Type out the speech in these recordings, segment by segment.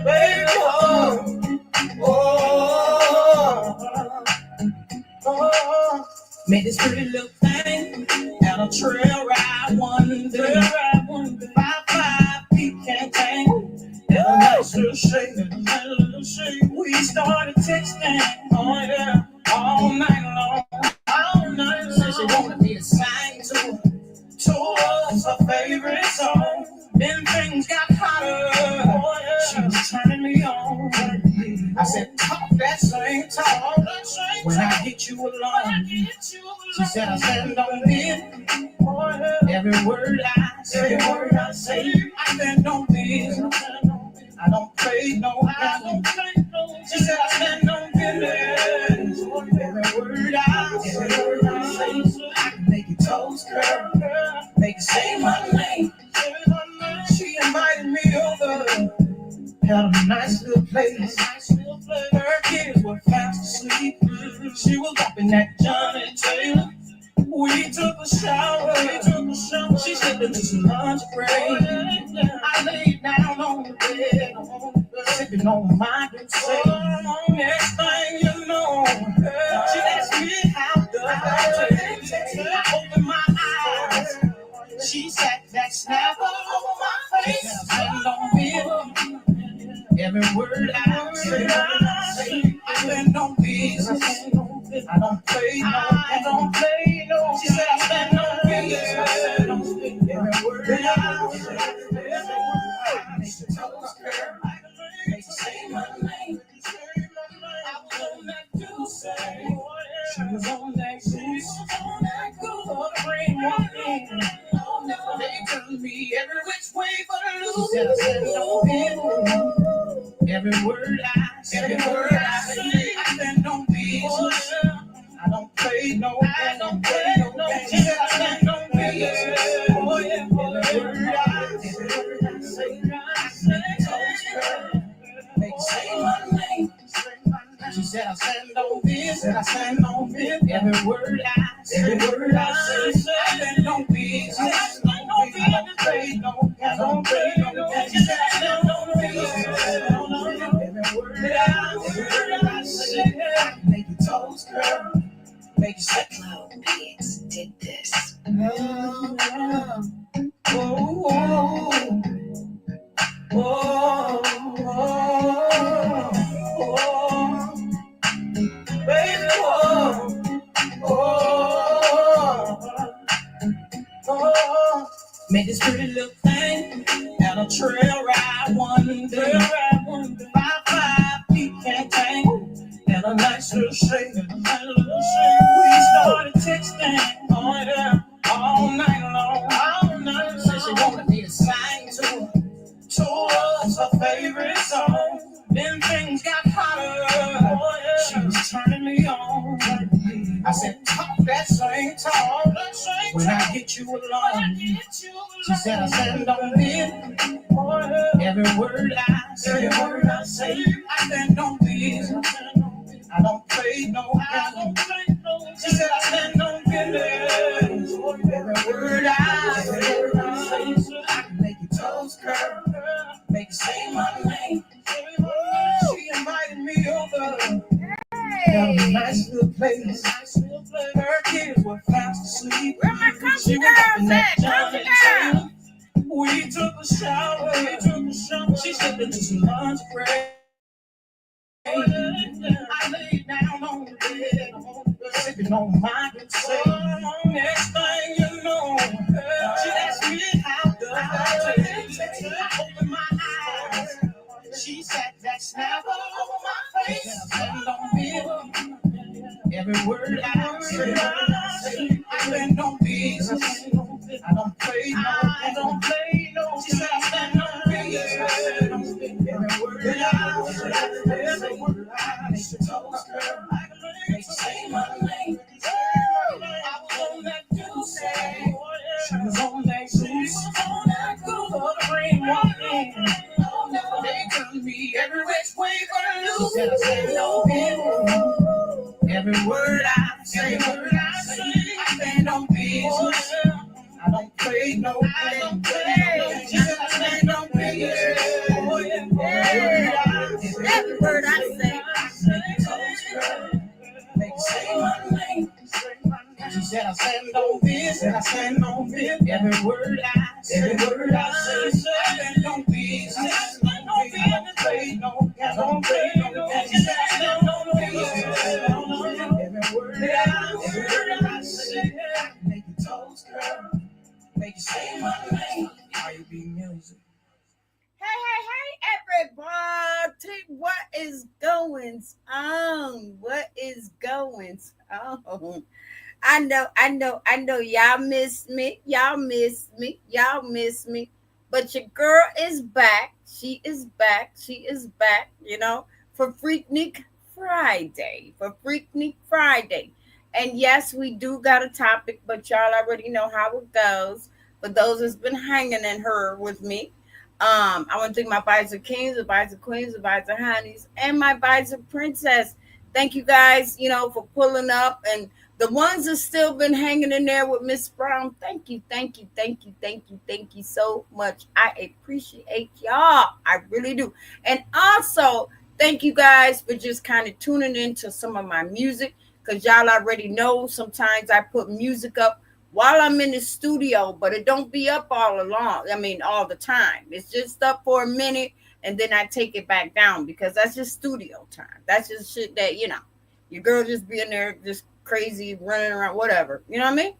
baby, made this pretty little thing at a trail ride one day. 5'5" pecan tank and a nice little shake. We started texting, oh yeah, all night long. Said she wanted me to sing to her her favorite song. Then things got hotter. Oh yeah, she was turning me on. I said, talk that same talk when I get you alone. She said, I stand on it. Every word I say, I stand on this. I don't play no. She said, I stand on business. Every word I say, I can make your toes curl, make you say my name. She invited me over, had a nice little place. Her kids were fast asleep. She was bumping that Johnny Taylor. We took a shower. She said that it's lunch break. I laid down on the bed, sipping on my good say. Next thing you know, she asked me how does it taste. I opened my eyes. She sat that snap over my face. And on me, every word I say, I stand on business. I don't play no. She said I stand on business. Every word I say, make your toes curl, make you say my name. I was on that goose, she was on that goose. Her brain walked in. They turned me every which way but loose. She said I stand on business. Every word I say, I stand on business. I don't play no. She said I stand on business. Every word I say, make you say my name. She said I stand on business. Every word I say, I stand on business. I don't play no. She said I stand on business. Every word I say, make your toes curl, make you say. Cloud Pigs did this. Baby, made this pretty little thing at a trail ride one day. 5'5" pecan tank and a nice little shake. We started texting, oh yeah, all night long. Said she wanted me to sing to her favorite song. Then things got hotter. Oh yeah, she was turning me on. I said, talk that same talk when I get you alone. She said, I stand on it. Every word I say, I stand on business. I don't play no. She said, I stand on business. Every word I say, I can make your toes curl, make you say my name. She invited me over. Had a nice little place. Her kids were fast asleep. She was up in that Johnny Taylor. We took a shower. She said that it's lunch break. I laid down on the bed, sipping on my good say. Next thing you know, she asked me how does it taste. I opened my eyes. She sat that snap over my face. And on me, every word I say, I stand on business. I don't play no. She said I stand on business. Every word I make your toes curl, make you say my name. I was on that goose, she was on that goose. Her brain walked in. They turned me every which way but loose. She said I stand on business. Every word I say, I stand on business. I don't play no. She And I stand on it. Every word I say. Every word I say. I stand on it. I stand on it. I don't play no. I don't play no. I stand on it. Every word I say. Make you toast, girl. Make you say my name. R&B music. Hey, everybody. What is going on? What is going on? I know y'all missed me. Y'all missed me. Y'all missed me. But your girl is back. She is back. She is back, for Freaknik Friday. For Freaknik Friday. And yes, we do got a topic, but y'all already know how it goes. For those that's been hanging in her with me. I want to thank my advisor kings, advisor queens, advisor honeys, and my advisor princess. Thank you guys, for pulling up, and the ones that still been hanging in there with Miss Brown. Thank you, thank you, thank you, thank you, thank you so much. I appreciate y'all. I really do. And also, thank you guys for just kind of tuning into some of my music, because y'all already know sometimes I put music up while I'm in the studio, but it don't be up all the time. It's just up for a minute, and then I take it back down because that's just studio time. That's just shit that, your girl just be in there just crazy, running around, whatever. You know what I mean?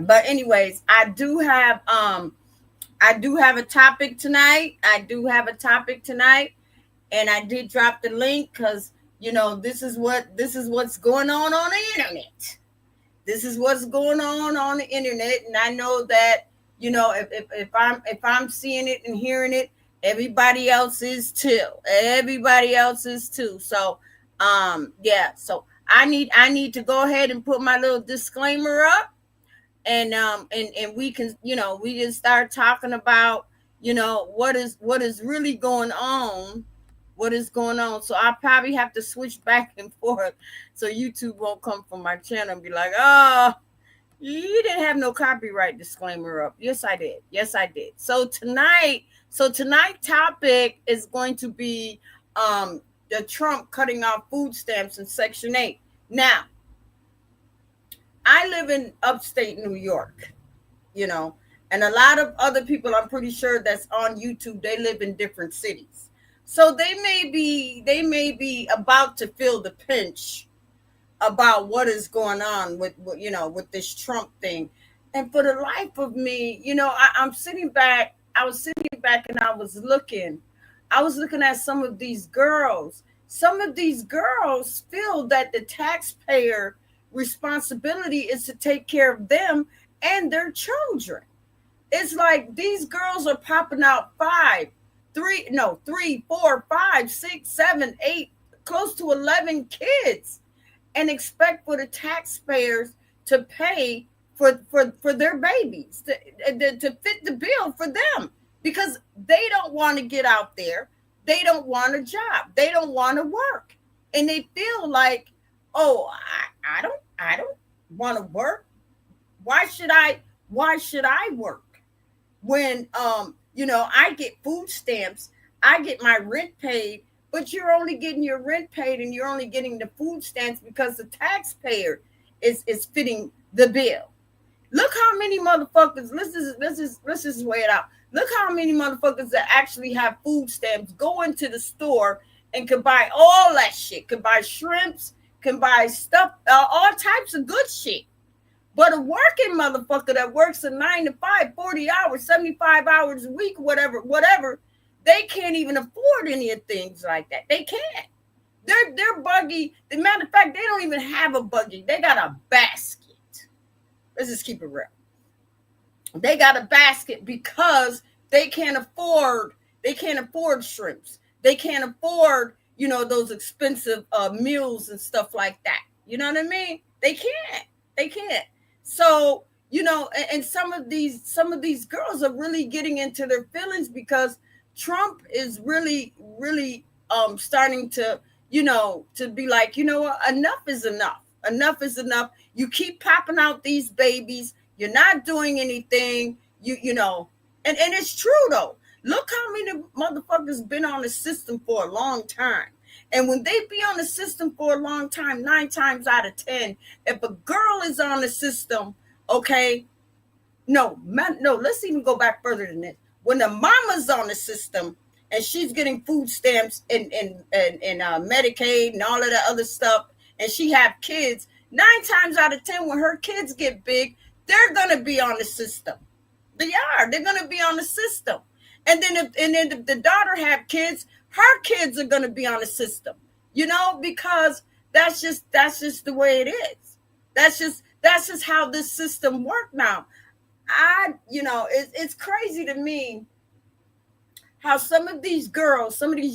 But anyways, I do have a topic tonight. And I did drop the link because, this is what's going on the internet. This is what's going on the internet, and I know that if I'm seeing it and hearing it, everybody else is too. So So I need to go ahead and put my little disclaimer up, and we can we can start talking about what is really going on. What is going on? So I probably have to switch back and forth so YouTube won't come from my channel and be like, oh, you didn't have no copyright disclaimer up. Yes, I did. So tonight's topic is going to be the Trump cutting off food stamps in Section 8. Now, I live in upstate New York, and a lot of other people, I'm pretty sure that's on YouTube, they live in different cities. So they may be about to feel the pinch about what is going on with this Trump thing. And for the life of me, I'm sitting back. I was sitting back and I was looking at some of these girls. Some of these girls feel that the taxpayer responsibility is to take care of them and their children. It's like these girls are popping out 3, 4, 5, 6, 7, 8, close to 11 kids, and expect for the taxpayers to pay for their babies, to fit the bill for them, because they don't want to get out there. They don't want a job. They don't want to work. And they feel like, oh, I don't want to work. Why should I work when I get food stamps, I get my rent paid, but you're only getting your rent paid and you're only getting the food stamps because the taxpayer is fitting the bill. Look how many motherfuckers, let's just weigh it out. Look how many motherfuckers that actually have food stamps go into the store and can buy all that shit, can buy shrimps, can buy stuff, all types of good shit. But a working motherfucker that works a 9 to 5, 40 hours, 75 hours a week, whatever, they can't even afford any of things like that. They can't. They're buggy. As a matter of fact, they don't even have a buggy. They got a basket. Let's just keep it real. They got a basket because they can't afford shrimps. They can't afford, those expensive meals and stuff like that. You know what I mean? They can't. So, and some of these girls are really getting into their feelings because Trump is really, really starting to, to be like, what, enough is enough. Enough is enough. You keep popping out these babies. You're not doing anything. And it's true though. Look how many motherfuckers been on the system for a long time. And when they be on the system for a long time, 9 times out of 10, if a girl is on the system Okay, no, let's even go back further than this. When the mama's on the system and she's getting food stamps and Medicaid and all of that other stuff, and she have kids, 9 times out of 10, when her kids get big, they're gonna be on the system. They're gonna be on the system. And then if the daughter have kids, her kids are gonna be on the system. Because that's just the way it is. That's just how this system works now. It's crazy to me how some of these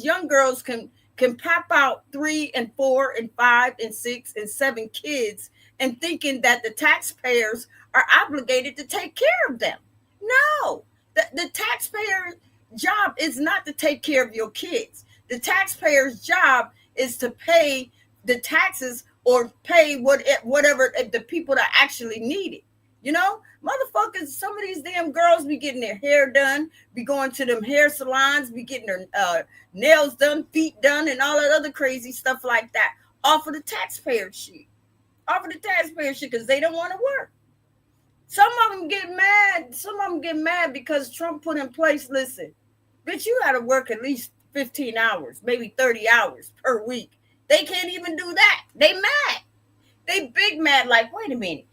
young girls can pop out 3 and 4 and 5 and 6 and 7 kids and thinking that the taxpayers are obligated to take care of them. No, the taxpayer job is not to take care of your kids. The taxpayer's job is to pay the taxes or pay whatever the people that actually need it. Motherfuckers, some of these damn girls be getting their hair done, be going to them hair salons, be getting their nails done, feet done, and all that other crazy stuff like that off of the taxpayer shit. Because they don't want to work. Some of them get mad because Trump put in place, listen, bitch, you got to work at least 15 hours, maybe 30 hours per week. They can't even do that. They mad. They big mad, like, wait a minute.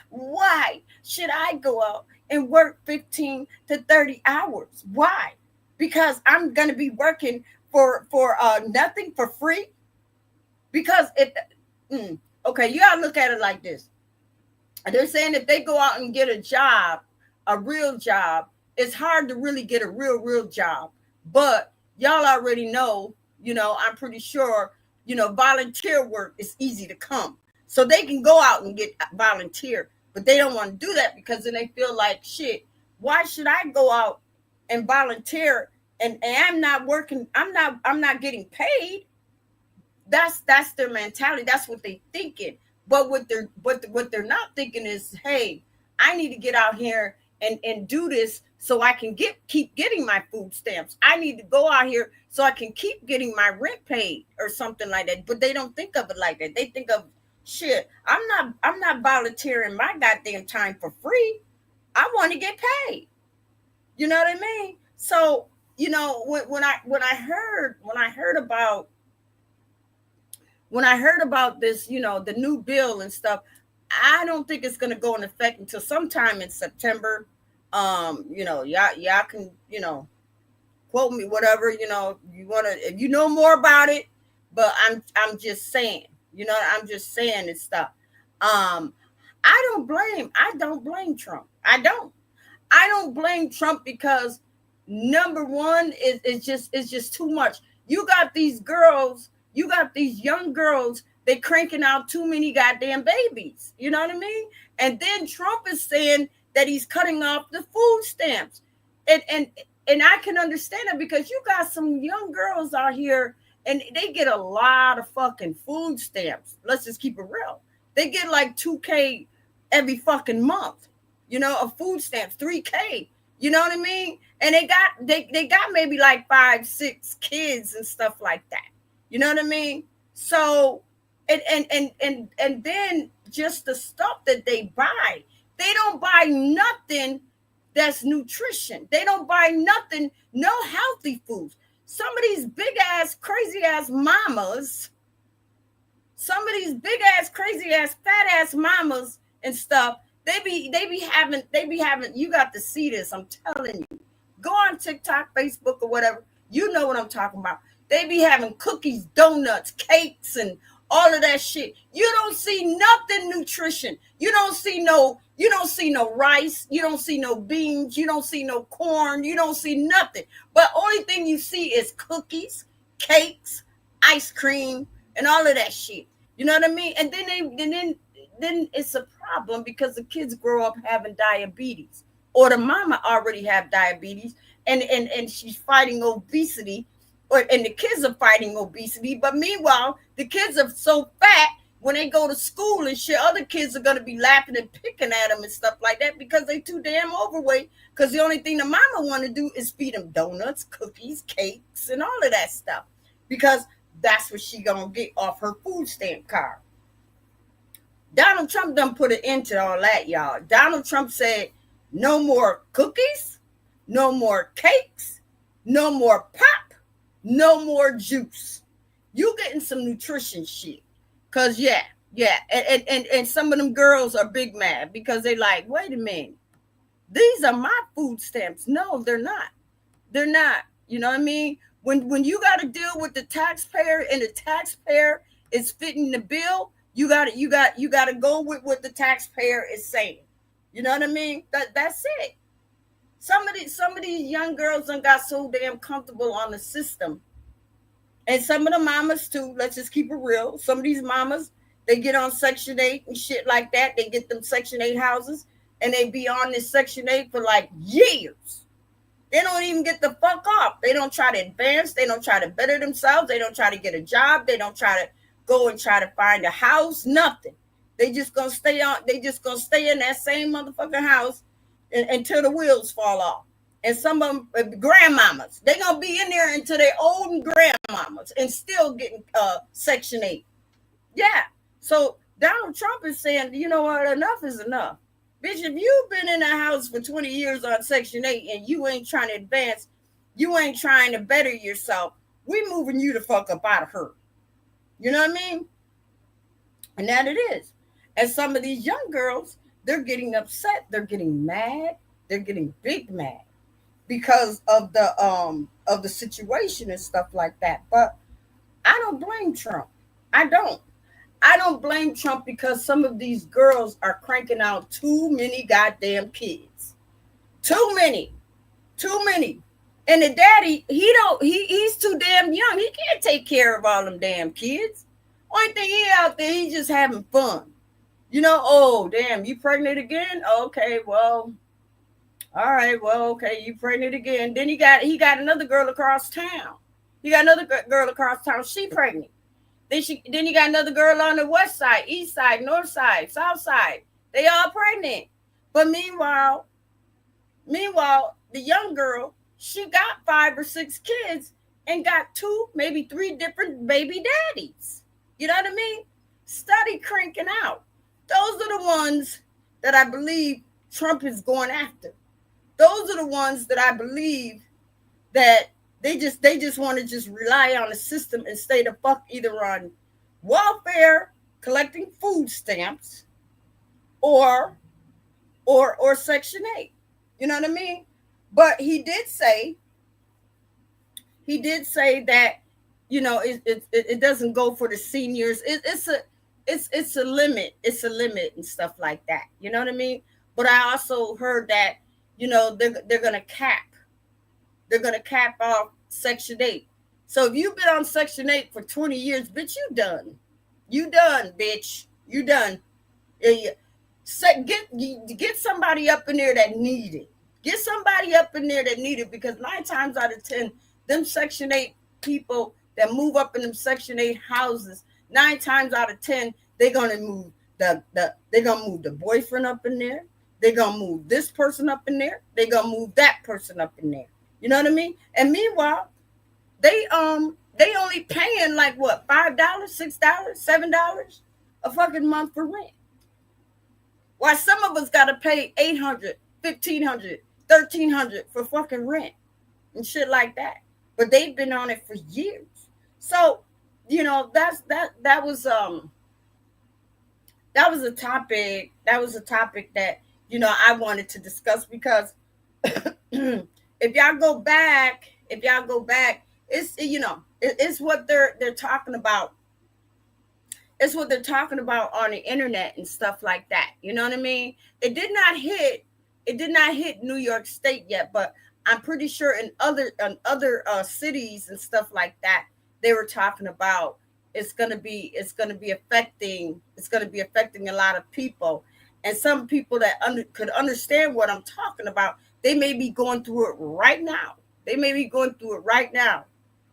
Why should I go out and work 15 to 30 hours? Why? Because I'm going to be working for nothing, for free? Because okay, you got to look at it like this. They're saying if they go out and get a job, a real job, it's hard to really get a real job. But y'all already know, I'm pretty sure, volunteer work is easy to come. So they can go out and get volunteer, but they don't want to do that because then they feel like, shit, why should I go out and volunteer and I'm not working, I'm not getting paid? That's their mentality. That's what they thinking. But what they're not thinking is, hey, I need to get out here and do this so I can keep getting my food stamps. I need to go out here so I can keep getting my rent paid or something like that. But they don't think of it like that. They think of, shit, I'm not volunteering my goddamn time for free. I want to get paid. You know what I mean? So, when I heard about this, the new bill and stuff, I don't think it's going to go in effect until sometime in September. Y'all can, quote me, whatever, you want to, if you know more about it, but I'm just saying, I'm just saying and stuff. I don't blame Trump. I don't blame Trump because number one is just too much. You got these young girls, they cranking out too many goddamn babies. You know what I mean? And then Trump is saying that he's cutting off the food stamps. And I can understand it because you got some young girls out here and they get a lot of fucking food stamps. Let's just keep it real. They get like $2,000 every fucking month, of food stamps, $3,000. You know what I mean? And they got maybe like 5, 6 kids and stuff like that. You know what I mean? So, and then just the stuff that they don't buy nothing that's nutrition. They don't buy nothing, no healthy foods. Some of these big ass, crazy ass mamas, crazy ass, fat ass mamas and stuff, they be having, you got to see this, I'm telling you. Go on TikTok, Facebook, or whatever. You know what I'm talking about. They be having cookies, donuts, cakes, and all of that shit. You don't see nothing nutrition. You don't see no rice. You don't see no beans. You don't see no corn. You don't see nothing. But only thing you see is cookies, cakes, ice cream, and all of that shit. You know what I mean? And then it's a problem because the kids grow up having diabetes, or the mama already have diabetes, and she's fighting obesity. And the kids are fighting obesity, but meanwhile, the kids are so fat when they go to school and shit, other kids are going to be laughing and picking at them and stuff like that because they too damn overweight, because the only thing the mama want to do is feed them donuts, cookies, cakes, and all of that stuff, because that's what she going to get off her food stamp card. Donald Trump done put an end to all that, y'all. Donald Trump said no more cookies, no more cakes, no more pop, no more juice. You getting some nutrition shit. Cause yeah. And some of them girls are big mad because they like, wait a minute, these are my food stamps. No, they're not. They're not. You know what I mean? When you got to deal with the taxpayer and the taxpayer is fitting the bill, you got to go with what the taxpayer is saying. You know what I mean? That's it. Some of these young girls done got so damn comfortable on the system. And some of the mamas too, let's just keep it real. Some of these mamas, they get on Section 8 and shit like that. They get them Section 8 houses and they be on this Section 8 for like years. They don't even get the fuck off. They don't try to advance. They don't try to better themselves. They don't try to get a job. They don't try to go and try to find a house. Nothing. They just gonna stay on. They just gonna stay in that same motherfucking house until the wheels fall off. And some of them grandmamas, they gonna be in there until they're old and grandmamas and still getting Section 8. Yeah. So Donald Trump is saying, you know what, enough is enough. Bitch, if you've been in a house for 20 years on Section 8 and you ain't trying to advance, you ain't trying to better yourself, we moving you the fuck up out of her. You know what I mean? And that it is. And some of these young girls, they're getting upset. They're getting mad. They're getting big mad because of the situation and stuff like that. But I don't blame Trump. I don't blame Trump because some of these girls are cranking out too many goddamn kids. Too many. And the daddy, he's too damn young. He can't take care of all them damn kids. Only thing he out there, he's just having fun. You know, oh, damn, you pregnant again? Okay, well, all right, well, okay, you pregnant again. Then he got another girl across town. He got another girl across town. She pregnant. Then you got another girl on the west side, east side, north side, south side. They all pregnant. But meanwhile, the young girl, she got 5 or 6 kids and got 2, maybe 3 different baby daddies. You know what I mean? Study cranking out. Those are the ones that I believe Trump is going after. Those are the ones that I believe that they just want to just rely on the system and stay the fuck either on welfare, collecting food stamps, or Section 8. You know what I mean? But he did say that, you know, it doesn't go for the seniors. It's a limit. It's a limit and stuff like that. You know what I mean? But I also heard that, you know, they're gonna cap. They're gonna cap off Section 8. So if you've been on Section 8 for 20 years, bitch, you done. You done, bitch. You done. Get somebody up in there that need it. Get somebody up in there that need it, because 9 times out of 10, them Section 8 people that move up in them Section 8 houses, 9 times out of 10, they're gonna move the boyfriend up in there. They're gonna move this person up in there. They're gonna move that person up in there. You know what I mean? And meanwhile, they only paying like what, $5, $6, $7 a fucking month for rent. Why some of us gotta pay $800, $1,500, $1,300 for fucking rent and shit like that. But they've been on it for years. So, you know, that was a topic. That was a topic that, you know, I wanted to discuss, because if y'all go back, it's, you know, it's what they're talking about. It's what they're talking about on the internet and stuff like that. You know what I mean? It did not hit New York State yet, but I'm pretty sure in other cities and stuff like that, they were talking about it's gonna be affecting a lot of people. And some people that could understand what I'm talking about, they may be going through it right now.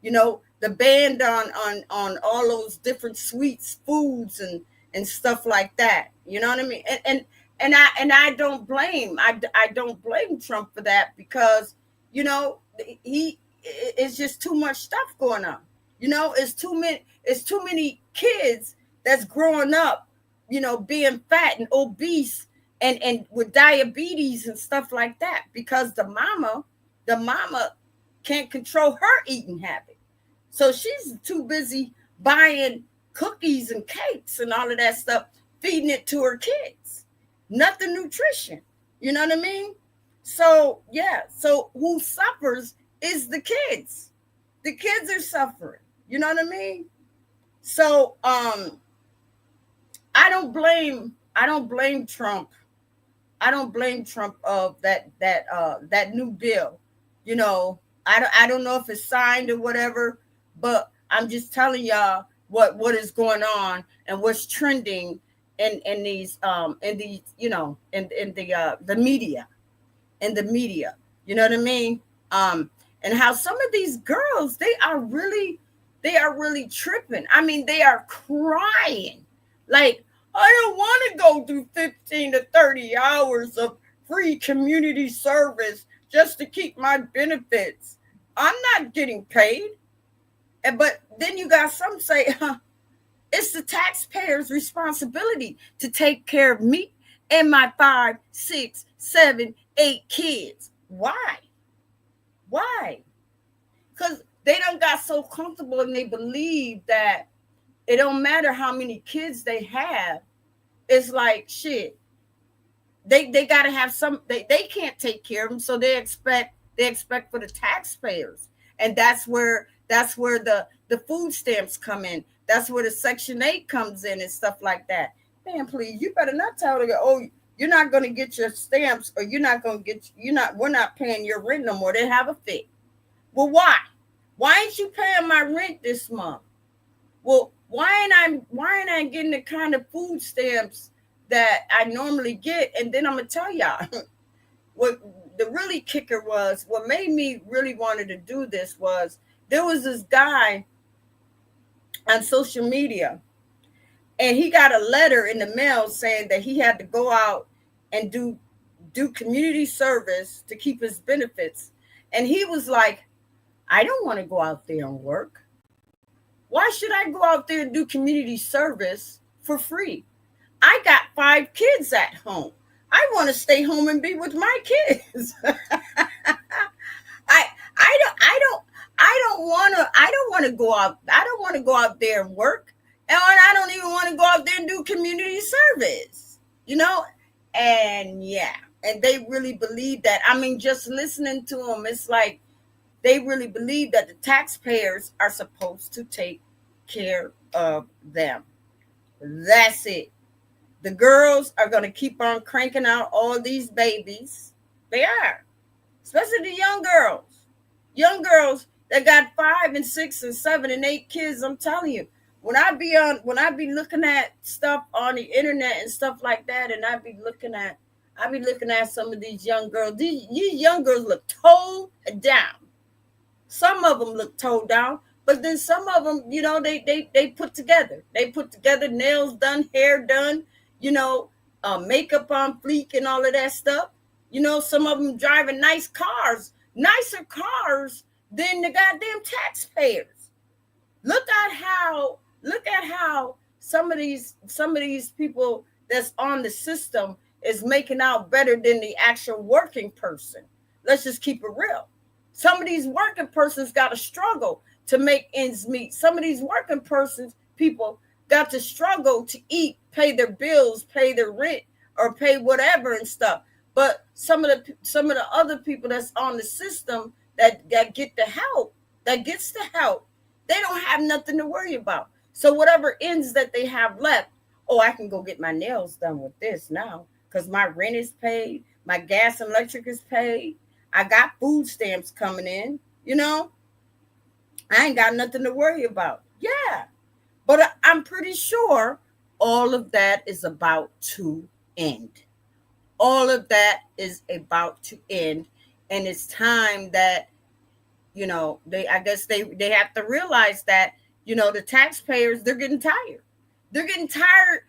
You know, the ban on all those different sweets, foods, and stuff like that. You know what I mean? And I don't blame Trump for that, because, you know, it's just too much stuff going on. You know, it's too many kids that's growing up being fat and obese and with diabetes and stuff like that, because the mama can't control her eating habit. So she's too busy buying cookies and cakes and all of that stuff, feeding it to her kids. Nothing nutrition. You know what I mean? So, yeah. So who suffers is the kids. The kids are suffering. You know what I mean? So, I don't blame Trump. I don't blame Trump of that new bill. I don't know if it's signed or whatever, but I'm just telling y'all what is going on and what's trending in the media. In the media. You know what I mean? And how some of these girls, they are really tripping. I mean, they are crying. Like, I don't want to go through 15 to 30 hours of free community service just to keep my benefits. I'm not getting paid. But then you got some say, it's the taxpayers' responsibility to take care of me and my 5, 6, 7, 8 kids. Why? Because they done got so comfortable and they believe that it don't matter how many kids they have. It's like, shit, they got to have some, they can't take care of them. So they expect for the taxpayers. And that's where the food stamps come in. That's where the Section 8 comes in and stuff like that. Man, please, you better not tell them, oh, you're not going to get your stamps, or we're not paying your rent no more. They have a fit. Well, why? Why ain't you paying my rent this month? Well, why ain't I getting the kind of food stamps that I normally get? And then I'm going to tell y'all what the really kicker was, what made me really wanted to do this was, there was this guy on social media, and he got a letter in the mail saying that he had to go out and do community service to keep his benefits. And he was like, I don't want to go out there and work. Why should I go out there and do community service for free? I got 5 kids at home. I want to stay home and be with my kids. I don't want to go out. I don't want to go out there and work. And I don't even want to go out there and do community service, And yeah, and they really believe that. I mean, just listening to them, it's like they really believe that the taxpayers are supposed to take care of them. That's it. The girls are going to keep on cranking out all these babies. They are. Especially the young girls. Young girls that got 5 and 6 and 7 and 8 kids. I'm telling you, when I be looking at stuff on the internet and stuff like that, and I be looking at some of these young girls. These young girls look towed down. Some of them look towed down, but then some of them, they put together. They put together, nails done, hair done, makeup on fleek and all of that stuff. Some of them driving nice cars, nicer cars than the goddamn taxpayers. Look at how some of these people that's on the system is making out better than the actual working person. Let's just keep it real. Some of these working persons got to struggle to make ends meet. Some of these working people got to struggle to eat, pay their bills, pay their rent, or pay whatever and stuff. But some of the other people that's on the system that get the help, that gets the help, they don't have nothing to worry about. So whatever ends that they have left, I can go get my nails done with this now because my rent is paid, my gas and electric is paid. I got food stamps coming in, I ain't got nothing to worry about. Yeah. But I'm pretty sure all of that is about to end. All of that is about to end. And it's time that, they have to realize that, the taxpayers, they're getting tired. They're getting tired.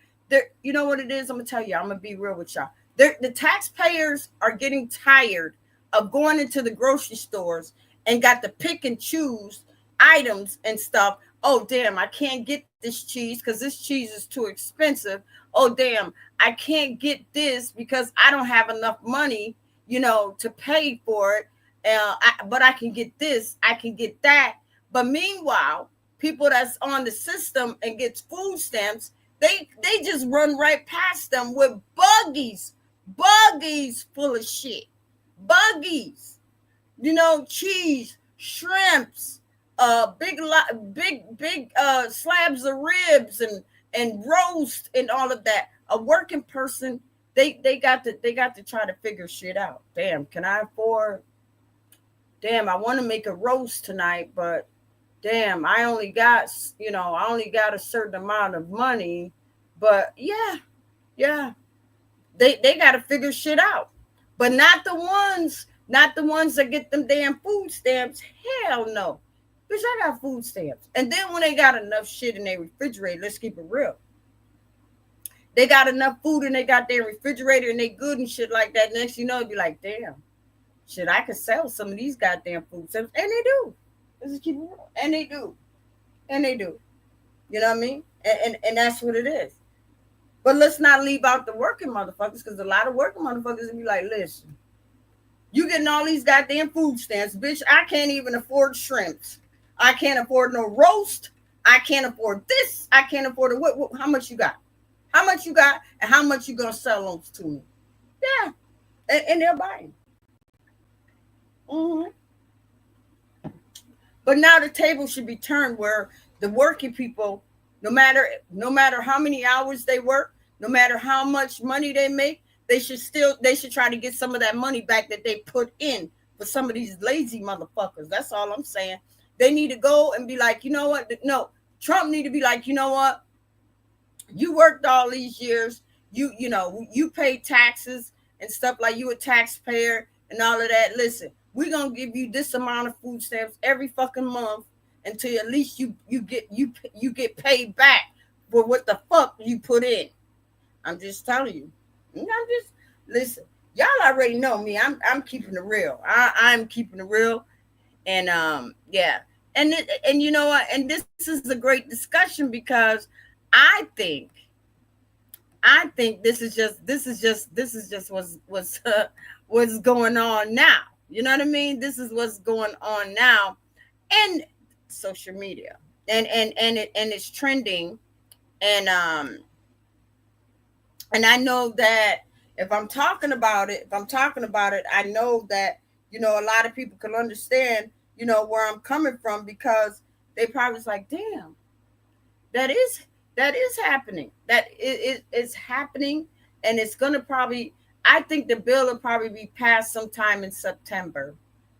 You know what it is? I'm going to tell you, I'm going to be real with y'all. The taxpayers are getting tired of going into the grocery stores and got to pick and choose items and stuff Oh, damn, I can't get this cheese because this cheese is too expensive. Oh, damn, I can't get this because I don't have enough money, to pay for it. But I can get this, I can get that. But meanwhile, people that's on the system and gets food stamps, they just run right past them with buggies full of shit. Buggies, cheese, shrimps, big slabs of ribs and roast and all of that. A working person, they got to try to figure shit out. Damn, can I afford? Damn, I want to make a roast tonight, but damn, I only got a certain amount of money. But yeah, they got to figure shit out. But not the ones that get them damn food stamps. Hell no. Bitch, I got food stamps. And then when they got enough shit in their refrigerator, let's keep it real. They got enough food in they got their refrigerator and they good and shit like that. Next you know, it'd be like, damn, shit, I could sell some of these goddamn food stamps. And they do. Let's just keep it real. And they do. You know what I mean? And that's what it is. But let's not leave out the working motherfuckers, because a lot of working motherfuckers will be like, listen, you getting all these goddamn food stamps, bitch. I can't even afford shrimps. I can't afford no roast. I can't afford this. I can't afford it. How much you got? How much you got, and how much you gonna sell those to me? Yeah, and they're buying. Mm-hmm. But now the table should be turned where the working people, no matter how many hours they work, no matter how much money they make, they should try to get some of that money back that they put in for some of these lazy motherfuckers. That's all I'm saying. They need to go and be like, you know what? No, Trump need to be like, you know what? You worked all these years. You pay taxes and stuff, like you a taxpayer and all of that. Listen, we're gonna give you this amount of food stamps every fucking month until at least you get paid back for what the fuck you put in. I'm just telling you. Listen. Y'all already know me. I'm keeping it real. I'm keeping it real, and yeah. And you know what? And this is a great discussion, because I think this is just what's going on now. You know what I mean? This is what's going on now, and social media, and it's trending, and I know that if I'm talking about it, I know that a lot of people can understand where I'm coming from, because they probably was like, damn, that is happening. That is happening, and it's gonna probably. I think the bill will probably be passed sometime in September,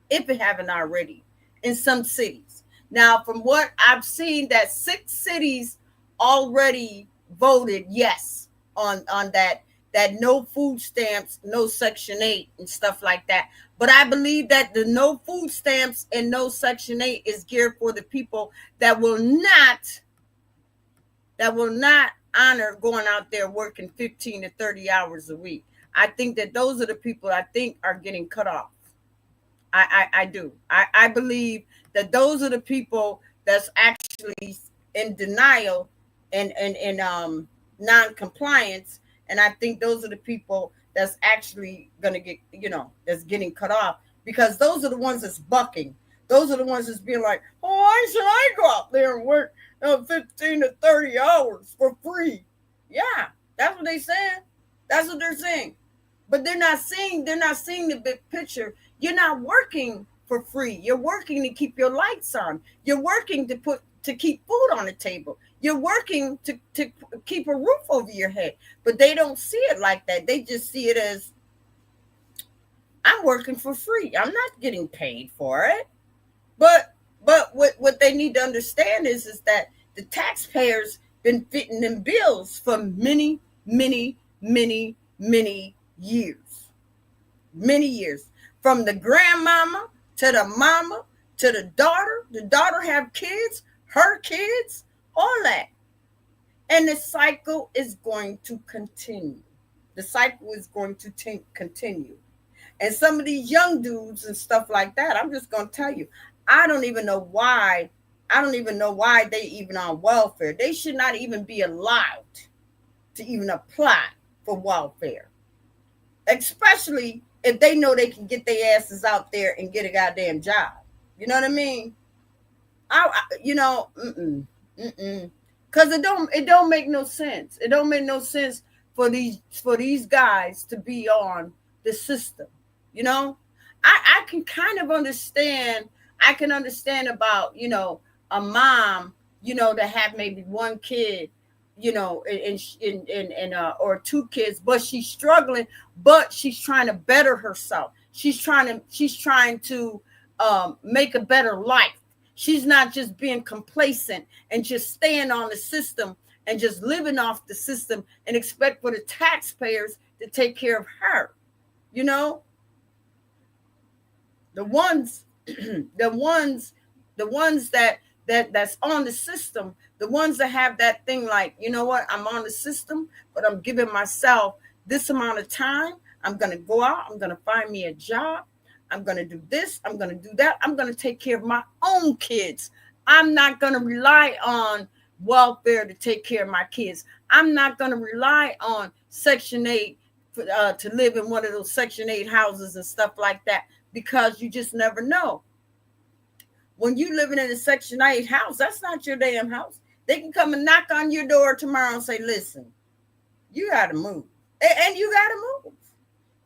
if it haven't already, in some cities. Now, from what I've seen, that 6 cities already voted yes on that no food stamps, no Section 8 and stuff like that. But I believe that the no food stamps and no Section 8 is geared for the people that will not honor going out there working 15 to 30 hours a week. I think that those are the people I think are getting cut off. I do. I believe that those are the people that's actually in denial and non-compliance. And I think those are the people that's actually going to get, that's getting cut off, because those are the ones that's bucking. Those are the ones that's being like, oh, why should I go out there and work 15 to 30 hours for free? Yeah, that's what they saying. That's what they're saying. But they're not seeing the big picture. You're not working for free. You're working to keep your lights on. You're working to keep food on the table. You're working to keep a roof over your head. But they don't see it like that. They just see it as, I'm working for free. I'm not getting paid for it. But what they need to understand is that the taxpayers been fitting them bills for many, many, many, many years. Many years. From the grandmama to the mama to the daughter. The daughter have kids, her kids, all that. And the cycle is going to continue. The cycle is going to continue. And some of these young dudes and stuff like that, I'm just going to tell you, I don't even know why I don't even know why they even on welfare. They should not even be allowed to even apply for welfare, especially if they know they can get their asses out there and get a goddamn job. You know what I mean? You know, because it don't make no sense. It don't make no sense for these guys to be on the system. You know, I can kind of understand. I can understand about, you know, a mom, you know, to have maybe one kid, you know, or two kids, but she's struggling, but she's trying to better herself. She's trying to make a better life. She's not just being complacent and just staying on the system and just living off the system and expect for the taxpayers to take care of her. You know, the ones, the ones that's on the system, the ones that have that thing like, you know what, I'm on the system, but I'm giving myself this amount of time. I'm going to go out. I'm going to find me a job. I'm going to do this. I'm going to do that. I'm going to take care of my own kids. I'm not going to rely on welfare to take care of my kids. I'm not going to rely on Section 8 to live in one of those Section 8 houses and stuff like that, because you just never know. When you living in a Section 8 house, that's not your damn house. They can come and knock on your door tomorrow and say, listen, you got to move. And you got to move.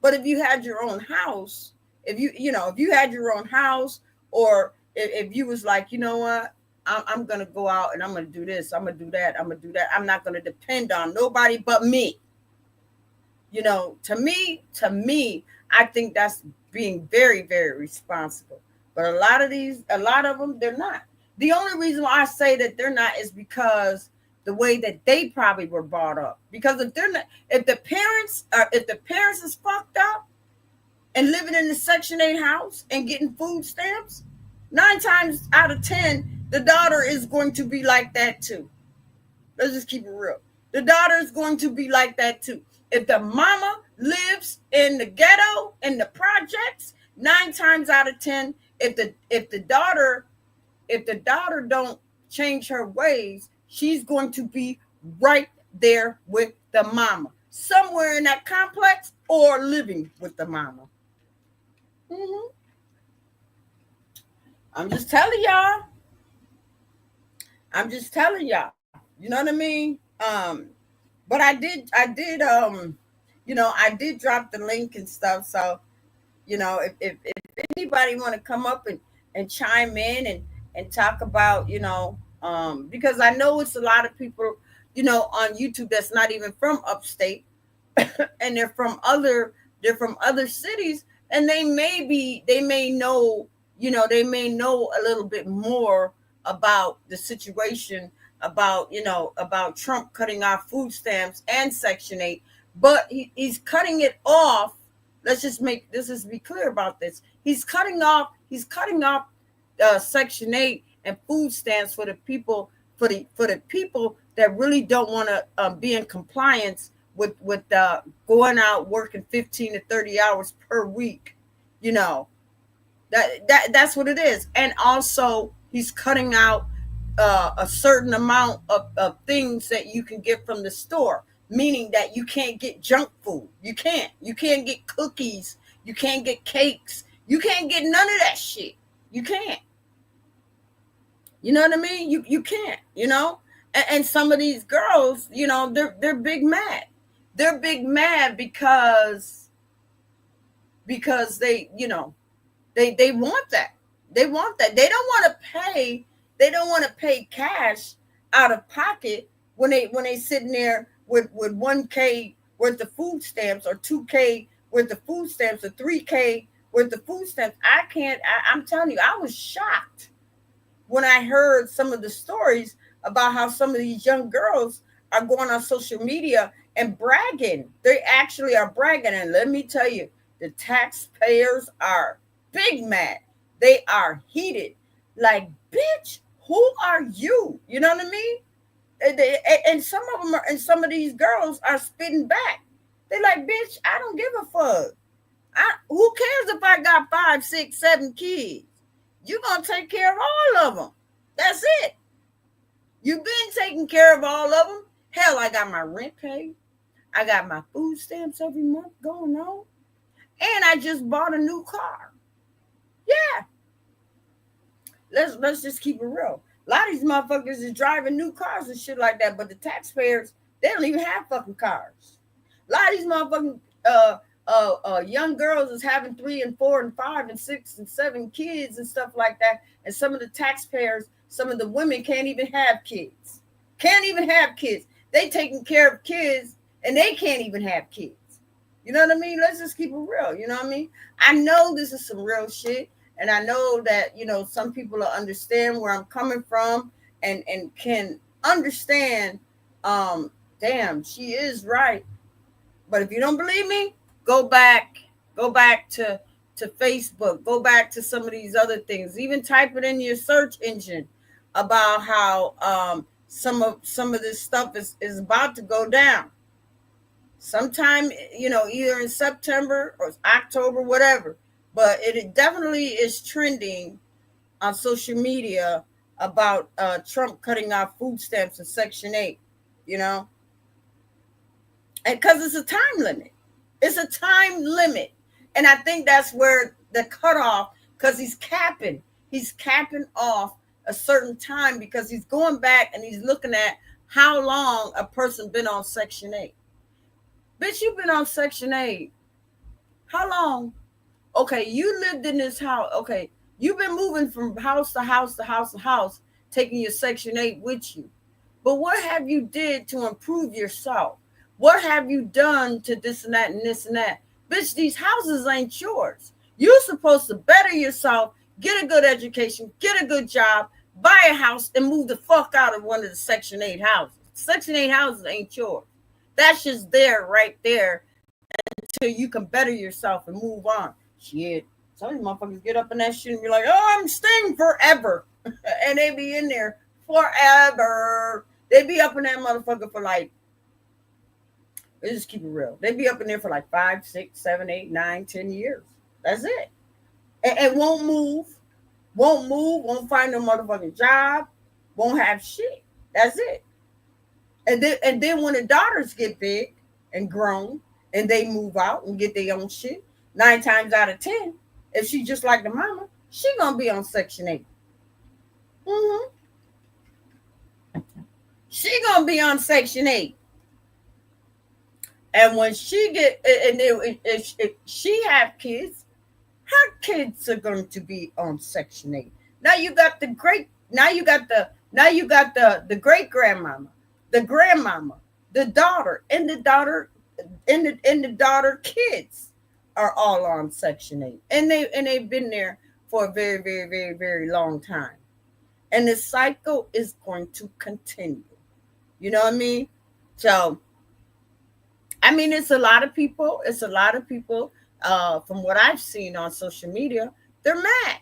But if you had your own house, if you had your own house, or if you was like, you know what, I'm going to go out and I'm going to do this, I'm going to do that, I'm going to do that. I'm not going to depend on nobody but me. You know, to me, I think that's being very, very responsible. But a lot of them, they're not. The only reason why I say that they're not is because the way that they probably were brought up. Because if the parents is fucked up and living in the Section 8 house and getting food stamps, 9 times out of 10, the daughter is going to be like that too. Let's just keep it real. The daughter is going to be like that too. If the mama lives in the ghetto, in the projects, 9 times out of 10, if the daughter don't change her ways, she's going to be right there with the mama, somewhere in that complex or living with the mama. Mm-hmm. I'm just telling y'all. You know what I mean? But I did I did drop the link and stuff. So, you know, if anybody want to come up and chime in and talk about, you know, because I know it's a lot of people, you know, on YouTube that's not even from upstate and they're from other cities, and they may know a little bit more about the situation, about Trump cutting off food stamps and Section 8, but he's cutting it off. Let's just be clear about this. He's cutting off Section 8 and food stamps for the people that really don't want to be in compliance with going out working 15 to 30 hours per week. You know, that's what it is. And also he's cutting out a certain amount of things that you can get from the store, meaning that you can't get junk food. You can't get cookies. You can't get cakes. You can't get none of that shit. You can't. You know what I mean? You can't, you know? And some of these girls, you know, they're big mad. They're big mad because they, you know, they want that. They want that. They don't want to pay cash out of pocket when they sitting there with 1K worth of food stamps, or 2K worth of food stamps, or 3K worth of food stamps. I'm telling you, I was shocked when I heard some of the stories about how some of these young girls are going on social media and bragging. They actually are bragging. And let me tell you, the taxpayers are big mad. They are heated. Like, bitch, who are you? You know what I mean? And some of them and some of these girls are spitting back. They're like, bitch, I don't give a fuck. Who cares if I got 5, 6, 7 kids? You're going to take care of all of them. That's it. You've been taking care of all of them. Hell, I got my rent paid. I got my food stamps every month going on. And I just bought a new car. Yeah. Let's just keep it real. A lot of these motherfuckers is driving new cars and shit like that, but the taxpayers, they don't even have fucking cars. A lot of these motherfucking young girls is having 3 and 4 and 5 and 6 and 7 kids and stuff like that. And some of the taxpayers, some of the women can't even have kids. Can't even have kids. They taking care of kids and they can't even have kids. You know what I mean? Let's just keep it real. You know what I mean? I know this is some real shit. And I know that, you know, some people will understand where I'm coming from and can understand, damn, she is right. But if you don't believe me, go back to Facebook, go back to some of these other things. Even type it in your search engine about how some of this stuff is about to go down. Sometime, you know, either in September or October, whatever. But it definitely is trending on social media about Trump cutting off food stamps in Section 8, you know? And because it's a time limit. It's a time limit. And I think that's where the cutoff, because he's capping off a certain time because he's going back and he's looking at how long a person been on Section 8. Bitch, you've been on Section 8. How long? Okay, you lived in this house. Okay, you've been moving from house to house to house to house, taking your Section 8 with you. But what have you did to improve yourself? What have you done to this and that and this and that? Bitch, these houses ain't yours. You're supposed to better yourself, get a good education, get a good job, buy a house, and move the fuck out of one of the Section 8 houses. Section 8 houses ain't yours. That's just there, right there, until you can better yourself and move on. Shit. Some of these motherfuckers get up in that shit and be like, oh, I'm staying forever. And they be in there forever. They be up in that motherfucker for like, let's just keep it real. They be up in there for like 5, 6, 7, 8, 9, 10 years. That's it. And won't move, won't find no motherfucking job, won't have shit. That's it. And then when the daughters get big and grown and they move out and get their own shit, 9 times out of 10, if she just like the mama, she gonna be on Section 8. Mm-hmm. She gonna be on Section 8. And when she get, and if she have kids, her kids are going to be on Section 8. Now you got the great grandmama, the grandmama, the daughter, and the daughter kids are all on Section 8. And they've been there for a very, very, very, very long time. And the cycle is going to continue. You know what I mean? So, I mean, it's a lot of people from what I've seen on social media, they're mad.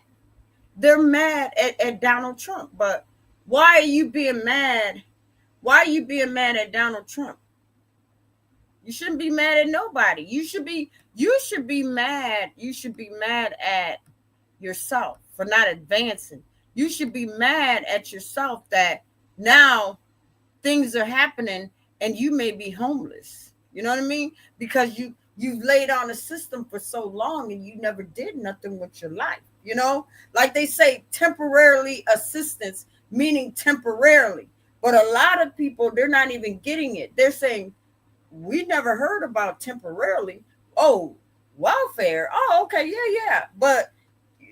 They're mad at Donald Trump. But why are you being mad? Why are you being mad at Donald Trump? You shouldn't be mad at nobody. You should be mad. You should be mad at yourself for not advancing. You should be mad at yourself that now things are happening and you may be homeless. You know what I mean? Because you've laid on a system for so long and you never did nothing with your life. You know, like they say, temporarily assistance, meaning temporarily. But a lot of people, they're not even getting it. They're saying, we never heard about temporarily. Oh, welfare. Oh, okay. Yeah. But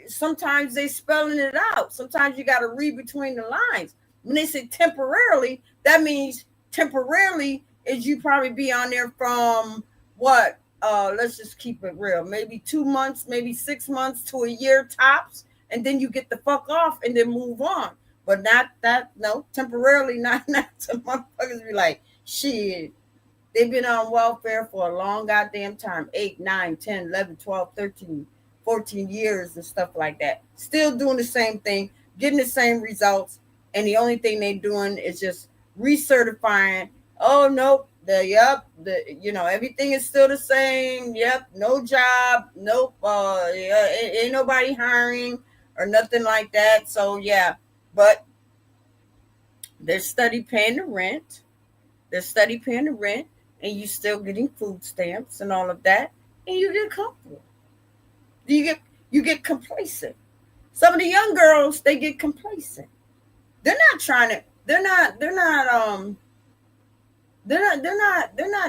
sometimes they spelling it out. Sometimes you got to read between the lines. When they say temporarily, that means temporarily is you probably be on there from what? Let's just keep it real. Maybe 2 months, maybe 6 months to a year tops. And then you get the fuck off and then move on. But not that, no, temporarily, not some motherfuckers be like, shit. They've been on welfare for a long goddamn time. 8, 9, 10, 11, 12, 13, 14 years and stuff like that. Still doing the same thing, getting the same results. And the only thing they're doing is just recertifying. Oh, nope. Everything is still the same. Yep. No job. Nope. Ain't nobody hiring or nothing like that. So, yeah. But They're steady paying the rent. They're steady paying the rent, and you still getting food stamps and all of that, and you get comfortable. You get you get complacent. Some of the young girls, they get complacent. They're not trying to. They're not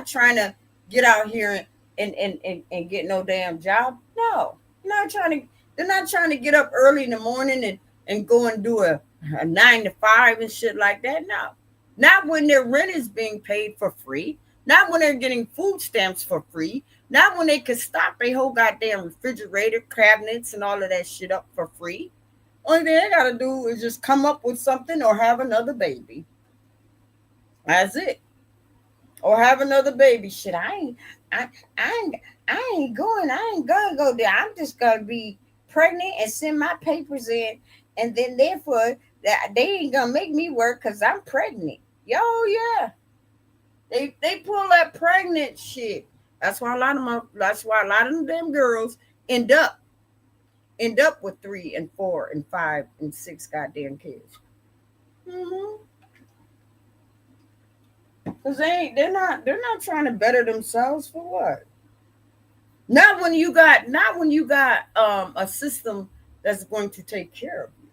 trying to get out here and get no damn job. No, not trying to. They're not trying to get up early in the morning and go and do a 9 to 5 and shit like that. No, not when their rent is being paid for free. Not when they're getting food stamps for free. Not when they could stock their whole goddamn refrigerator cabinets and all of that shit up for free. Only thing they gotta do is just come up with something or have another baby. That's it. Or have another baby. Shit, I, I ain't going. I ain't gonna go there. I'm just gonna be pregnant and send my papers in, and then therefore that they ain't gonna make me work because I'm pregnant. Yo, yeah, they pull that pregnant shit. That's why a lot of them. That's why a lot of them girls end up with 3 and 4 and 5 and 6 goddamn kids. Mm-hmm. Cause they're not trying to better themselves for what? Not when you got a system that's going to take care of you.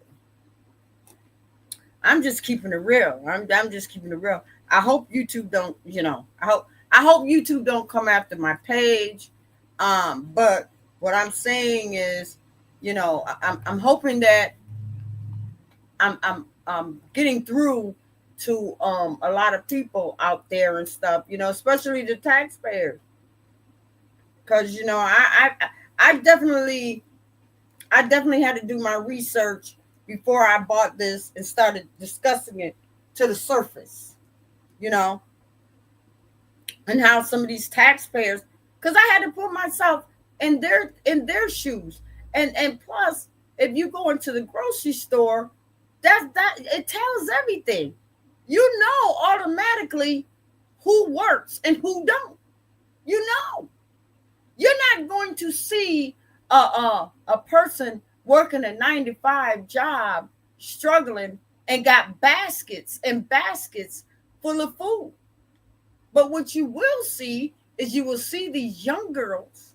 I'm just keeping it real. I'm just keeping it real. I hope YouTube don't, I hope YouTube don't come after my page. But what I'm saying is, I'm hoping that I'm getting through to a lot of people out there and stuff, especially the taxpayers. Because I definitely had to do my research before I bought this and started discussing it to the surface, and how some of these taxpayers, because I had to put myself in their shoes, and plus, if you go into the grocery store, that it tells everything. You know automatically who works and who don't. You're not going to see a person working a 9 to 5 job, struggling, and got baskets and baskets full of food. But what you will see is you will see these young girls.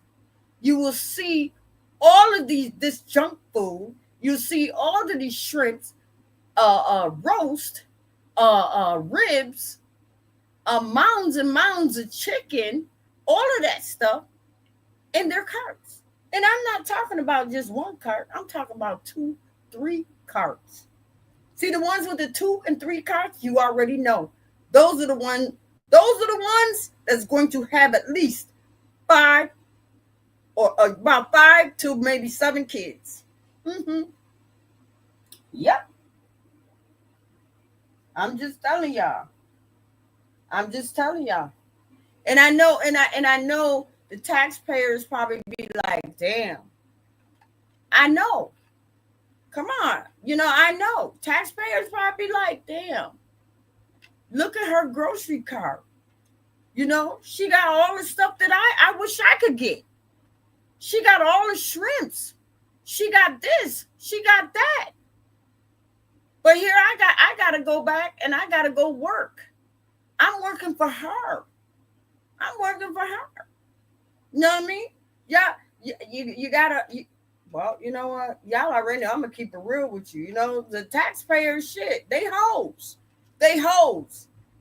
You will see all of this junk food. You'll see all of these shrimps, roast, ribs, mounds and mounds of chicken, all of that stuff in their carts. And I'm not talking about just one cart. I'm talking about 2, 3 carts. See the ones with the 2 and 3 carts, you already know. Those are the ones that's going to have at least 5 or about 5 to maybe 7 kids. Mm-hmm. Yep. I'm just telling y'all. And I know the taxpayers probably be like, damn. I know. Come on. I know. Taxpayers probably be like, damn. Look at her grocery cart. She got all the stuff that I wish I could get. She got all the shrimps. She got this. She got that. But here I gotta go back and I gotta go work. I'm working for her. You know what I mean? Yeah, you gotta. Well, you know what? Y'all already know. I'm gonna keep it real with you. The taxpayers shit. They hoes.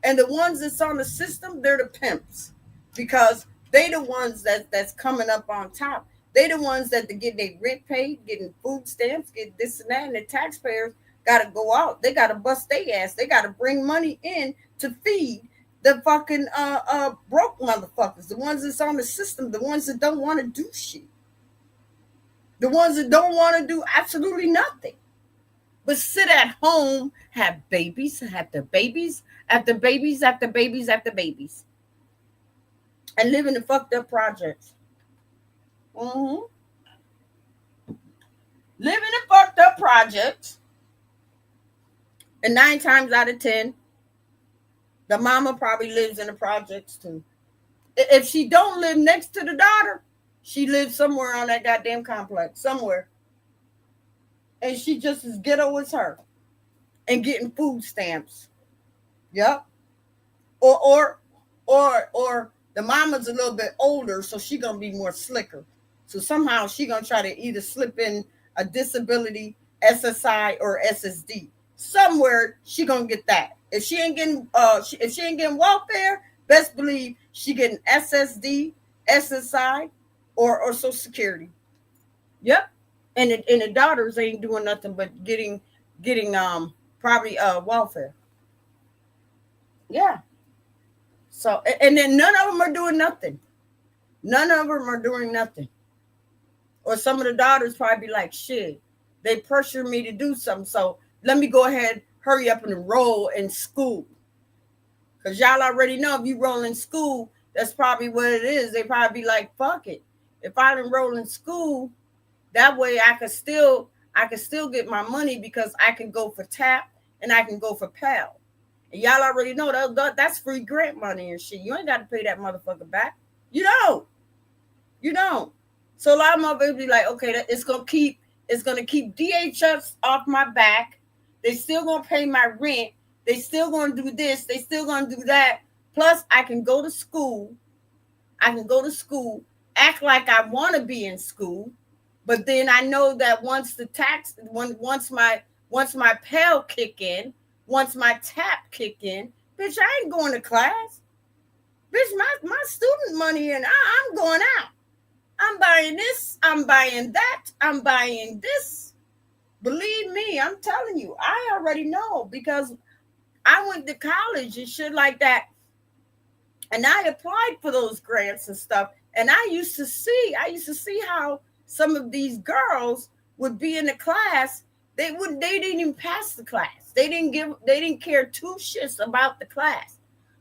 And the ones that's on the system, they're the pimps, because they the ones that's coming up on top. They the ones that get their rent paid, getting food stamps, get this and that, and the taxpayers gotta go out. They gotta bust their ass. They gotta bring money in to feed the fucking broke motherfuckers, the ones that's on the system, the ones that don't want to do shit, the ones that don't want to do absolutely nothing but sit at home, have babies after babies after babies after babies after babies, and live in the fucked up projects. Mm-hmm. Live in the fucked up projects, and 9 times out of 10, the mama probably lives in the projects too. If she don't live next to the daughter, she lives somewhere on that goddamn complex, somewhere. And she just as ghetto as her and getting food stamps Yep. Or the mama's a little bit older, so she gonna be more slicker. So somehow she gonna try to either slip in a disability, SSI, or SSD. Somewhere she gonna get that. If she ain't getting if she ain't getting welfare, best believe she getting SSD, SSI, or Social Security. Yep. And the daughters ain't doing nothing but getting probably welfare. Yeah. So and then none of them are doing nothing. None of them are doing nothing. Or some of the daughters probably be like, shit, they pressure me to do something. So let me go ahead, hurry up and enroll in school. Because y'all already know if you roll in school, that's probably what it is. They probably be like, fuck it. If I enroll in school, that way I could still get my money because I can go for TAP and I can go for PAL. And y'all already know that's free grant money and shit. You ain't got to pay that motherfucker back. You don't. You don't. So a lot of motherfuckers be like, okay, it's gonna keep DHS off my back. They still gonna pay my rent. They still gonna do this. They still gonna do that. Plus, I can go to school. Act like I want to be in school, but then I know that once my Pell kick in, once my TAP kick in, bitch, I ain't going to class. Bitch, my student money and I'm going out. I'm buying this. I'm buying that. I'm buying this. Believe me, I'm telling you, I already know because I went to college and shit like that. And I applied for those grants and stuff. And I used to see how some of these girls would be in the class. They didn't even pass the class. They didn't care two shits about the class.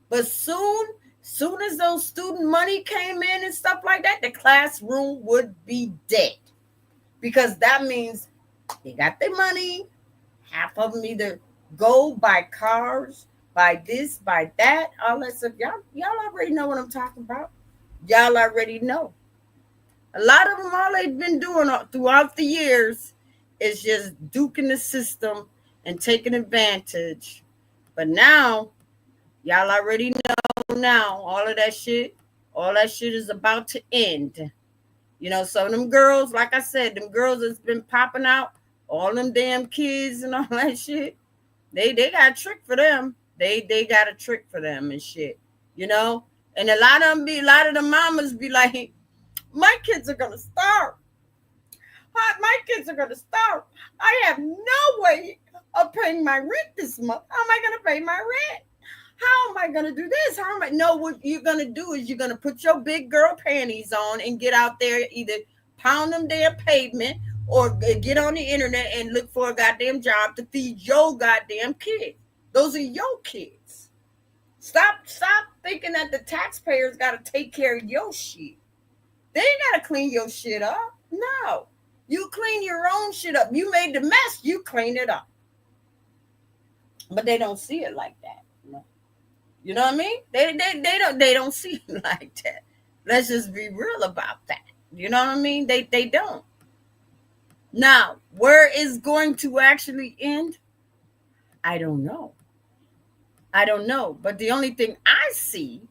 But soon as those student money came in and stuff like that, the classroom would be dead. Because that means they got their money. Half of them either go buy cars, buy this, buy that, all that stuff. Y'all already know what I'm talking about. Y'all already know. A lot of them, all they've been doing throughout the years is just duking the system and taking advantage. But now, y'all already know now, all that shit is about to end. You know, so them girls, like I said, them girls that's been popping out, all them damn kids and all that shit, they got a trick for them. They got a trick for them and shit, you know? And a lot of the mamas be like, my kids are going to starve. My kids are going to starve. I have no way of paying my rent this month. How am I going to pay my rent? How am I going to do this? No, what you're going to do is you're going to put your big girl panties on and get out there, either pound them damn pavement or get on the internet and look for a goddamn job to feed your goddamn kids. Those are your kids. Stop thinking that the taxpayers got to take care of your shit. They ain't got to clean your shit up. No. You clean your own shit up. You made the mess, you clean it up. But they don't see it like that. No. You know what I mean? They don't see it like that. Let's just be real about that. You know what I mean? They don't. Now, where is going to actually end? I don't know. But the only thing I see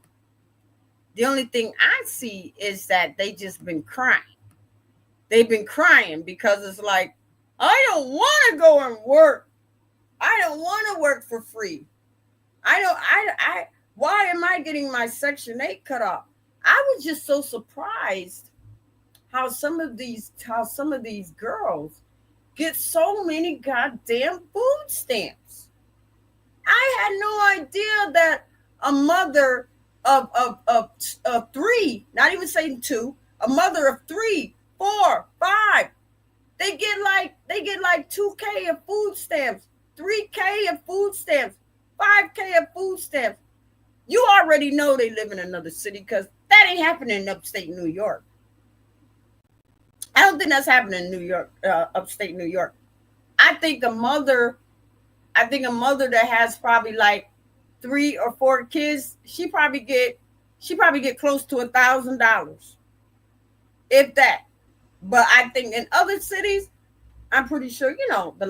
is that they just been crying. They've been crying because it's like, I don't want to go and work. I don't want to work for free. Why am I getting my Section 8 cut off? I was just so surprised how some of these girls get so many goddamn food stamps. I had no idea that a mother of three, not even saying two, a mother of 3, 4, 5, they get like $2K of food stamps, $3K of food stamps, $5K of food stamps. You already know they live in another city because that ain't happening in upstate New York. I don't think that's happening in New York, upstate New York. I think a mother that has probably like 3 or 4 kids, she probably get close to $1,000, if that. But I think in other cities, I'm pretty sure, the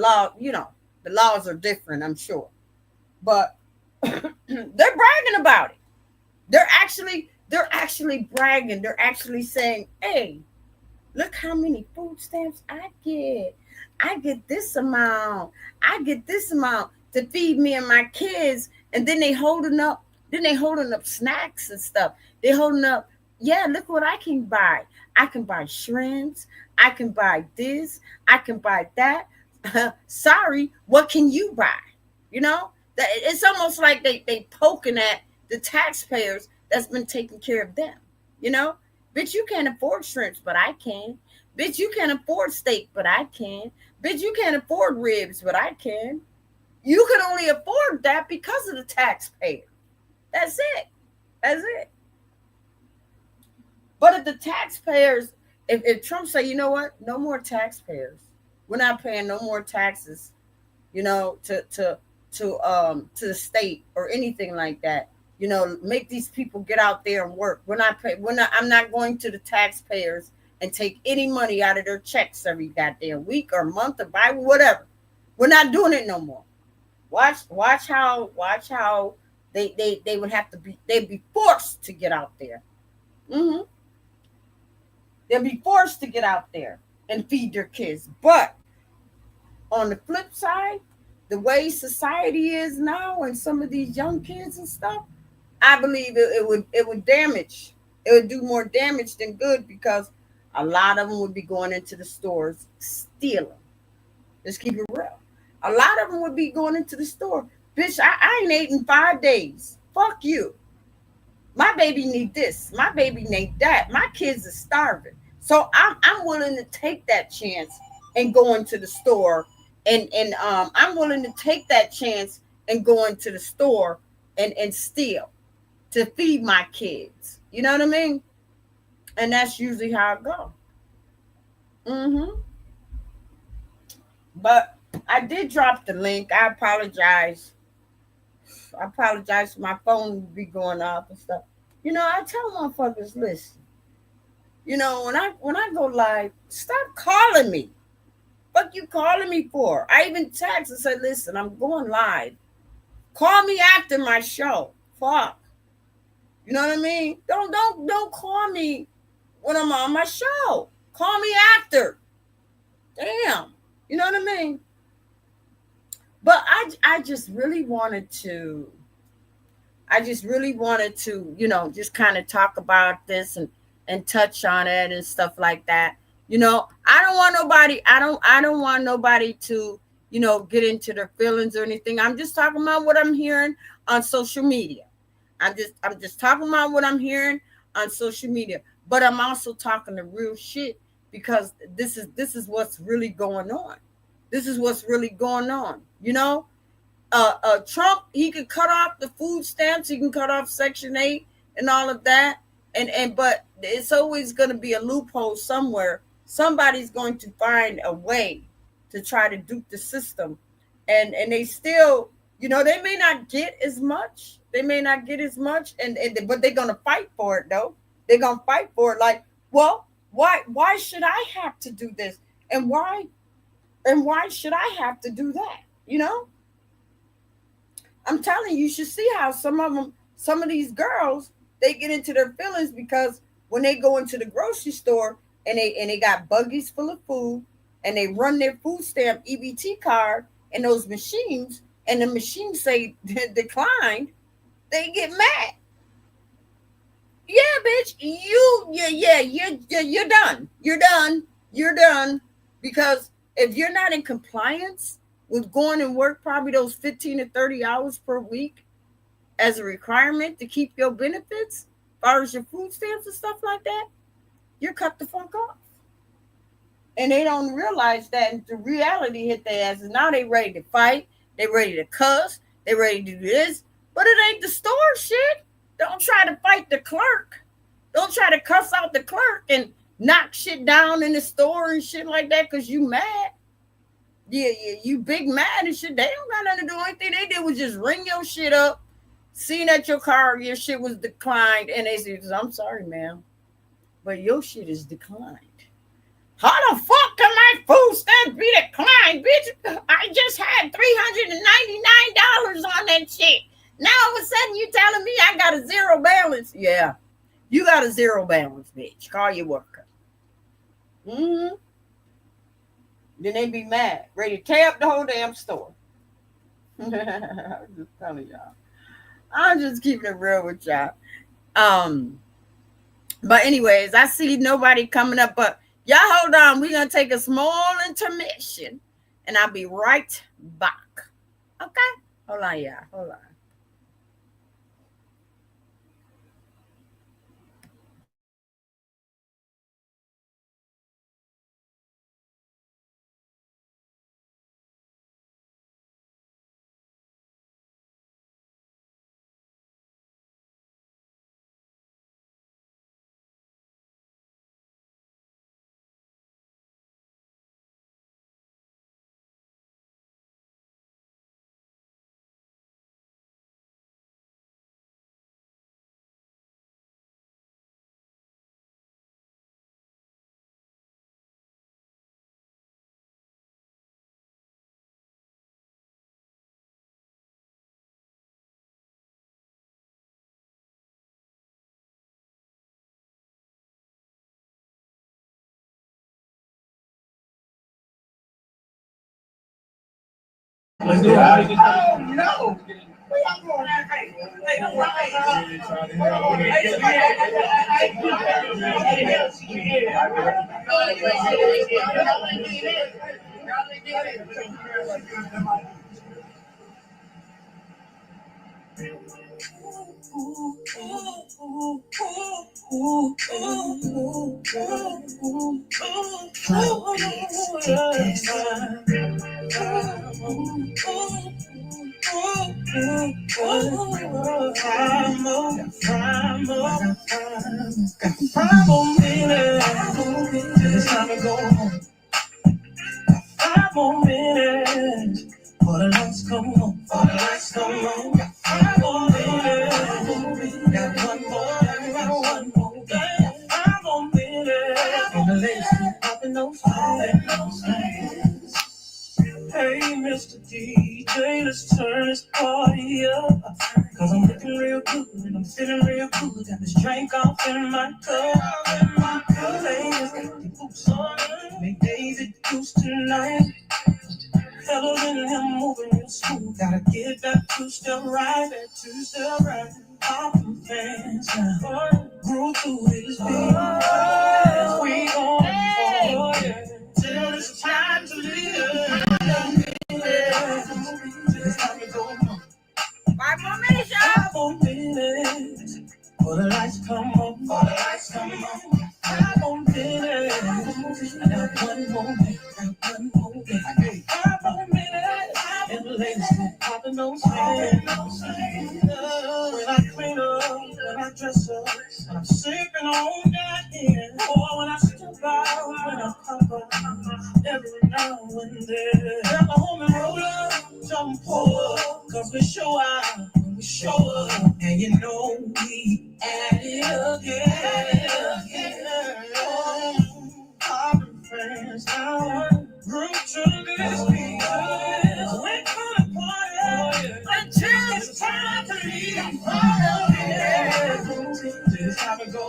laws are different, I'm sure. But They're bragging about it. They're actually bragging. They're actually saying, hey, look how many food stamps I get. I get this amount. I get this amount to feed me and my kids. And then they holding up, snacks and stuff. They holding up, yeah, look what I can buy. I can buy shrimps. I can buy this. I can buy that. Sorry, what can you buy? You know? That it's almost like they poking at the taxpayers that's been taking care of them. You know? Bitch, you can't afford shrimps, but I can. Bitch, you can't afford steak, but I can. Bitch, you can't afford ribs, but I can. You can only afford that because of the taxpayer. That's it. That's it. But if the taxpayers, if Trump say, you know what, no more taxpayers, we're not paying no more taxes, you know, to the state or anything like that. You know, make these people get out there and work. I'm not going to the taxpayers and take any money out of their checks every goddamn week or month or Bible, whatever. We're not doing it no more. Watch how they would have to be, they'd be forced to get out there. Mm-hmm. They'll be forced to get out there and feed their kids. But on the flip side, the way society is now and some of these young kids and stuff, I believe it would damage. It would do more damage than good because a lot of them would be going into the stores stealing. Let's keep it real. A lot of them would be going into the store. Bitch, I ain't ate in 5 days. Fuck you. My baby need this. My baby need that. My kids are starving. So I'm willing to take that chance and go into the store. And I'm willing to take that chance and go into the store and steal to feed my kids. You know what I mean? And that's usually how it goes. Mm-hmm. But I did drop the link. I apologize. For my phone be going off and stuff. You know, I tell motherfuckers, listen. You know, when I go live, stop calling me. Fuck you calling me for? I even text and said, listen, I'm going live. Call me after my show. Fuck. You know what I mean? Don't call me when I'm on my show. Call me after. Damn. You know what I mean? But I just really wanted to, you know, just kind of talk about this and touch on it and stuff like that. You know, I don't want nobody to, you know, get into their feelings or anything. I'm just talking about what I'm hearing on social media. I'm just talking about what I'm hearing on social media. But I'm also talking the real shit because this is what's really going on. This is what's really going on. You know, Trump, he can cut off the food stamps. He can cut off Section 8 and all of that. But it's always going to be a loophole somewhere. Somebody's going to find a way to try to dupe the system. And they still, you know, they may not get as much. But they're going to fight for it, though. They're going to fight for it. Like, well, why should I have to do this? And why should I have to do that? You know? I'm telling you should see how some of these girls, they get into their feelings because when they go into the grocery store and they got buggies full of food and they run their food stamp EBT card in those machines and the machines say declined, they get mad. Yeah, bitch, you're done. You're done. Because if you're not in compliance with going and work probably those 15 to 30 hours per week as a requirement to keep your benefits, as far as your food stamps and stuff like that, you're cut the fuck off. And they don't realize that the reality hit their asses. Now they ready to fight. They ready to cuss. They ready to do this. But it ain't the store shit. Don't try to fight the clerk. Don't try to cuss out the clerk and knock shit down in the store and shit like that because you mad. Yeah, you big mad and shit. They don't got nothing to do. Anything they did was just ring your shit up, seeing that your shit was declined, and they said, I'm sorry, ma'am, but your shit is declined. How the fuck can my food stamps be declined, bitch? I just had $399 on that shit. Now all of a sudden you telling me I got a zero balance. Yeah, you got a zero balance, bitch. Call your worker. Mm-hmm. Then they be mad, ready to tear up the whole damn store. I'm just telling y'all. I'm just keeping it real with y'all. But anyways, I see nobody coming up, but y'all hold on. We're gonna take a small intermission and I'll be right back. Okay? Hold on, y'all. Hold on. Let's do it. Oh no! Where y'all going? Hey, don't worry. It's time to go home. 5 more minutes for the lights come on. For the lights come on. 5 more minutes. Got one more. Got one more. 5 more minutes. And the ladies keep popping those flags. Hey, Mr. DJ, let's turn this party up. Cause I'm looking real good and I'm feeling real good. Got this drink off in my cup. Ladies, got the boots on. Make David goose tonight. Fellas in him moving real smooth. Gotta get that two-step right. That two-step right. Pop them fans now. Groove through this beat. We gon' till it's time to live. It's time to go. 5 more minutes, y'all. 5 more minutes. For the lights come on. For the lights come on. 5 more minutes. I got one more minute. Got one more minute. 5 more minutes. And the ladies still popping those hands. When I clean up, when I dress up, when I'm sipping on that in. Or when I step out, when I pop up, every now and then. Grab a home and roll up, jump pull, cause we show out, we show up, and you know we at it again. Poppin' friends now, group to this beat. We're gonna party until it's time to leave. It's time to go.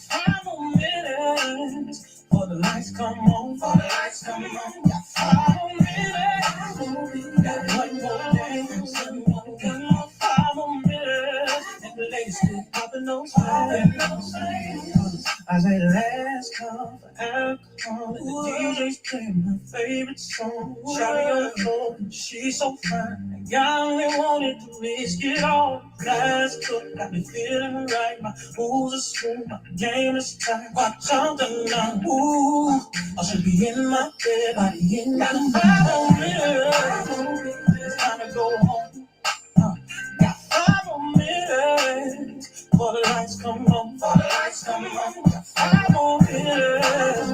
5 more minutes for the lights come on. For the lights come on. 5 more minutes. Got one more dance. 5 more minutes. And the ladies still popping those flags. I say last call for alcohol. And the DJ's playing my favorite song. Shawty on the floor, she's so fine. Y'all only wanted to risk it all. Last cook got me feeling right. My moves are smooth, my game is tight. Watch something now. Ooh, I should be in my bed, body in my 5 more minutes. It's time to go home. Got 5 more minutes. For the lights come on. For the lights come on. Got 5 more minutes.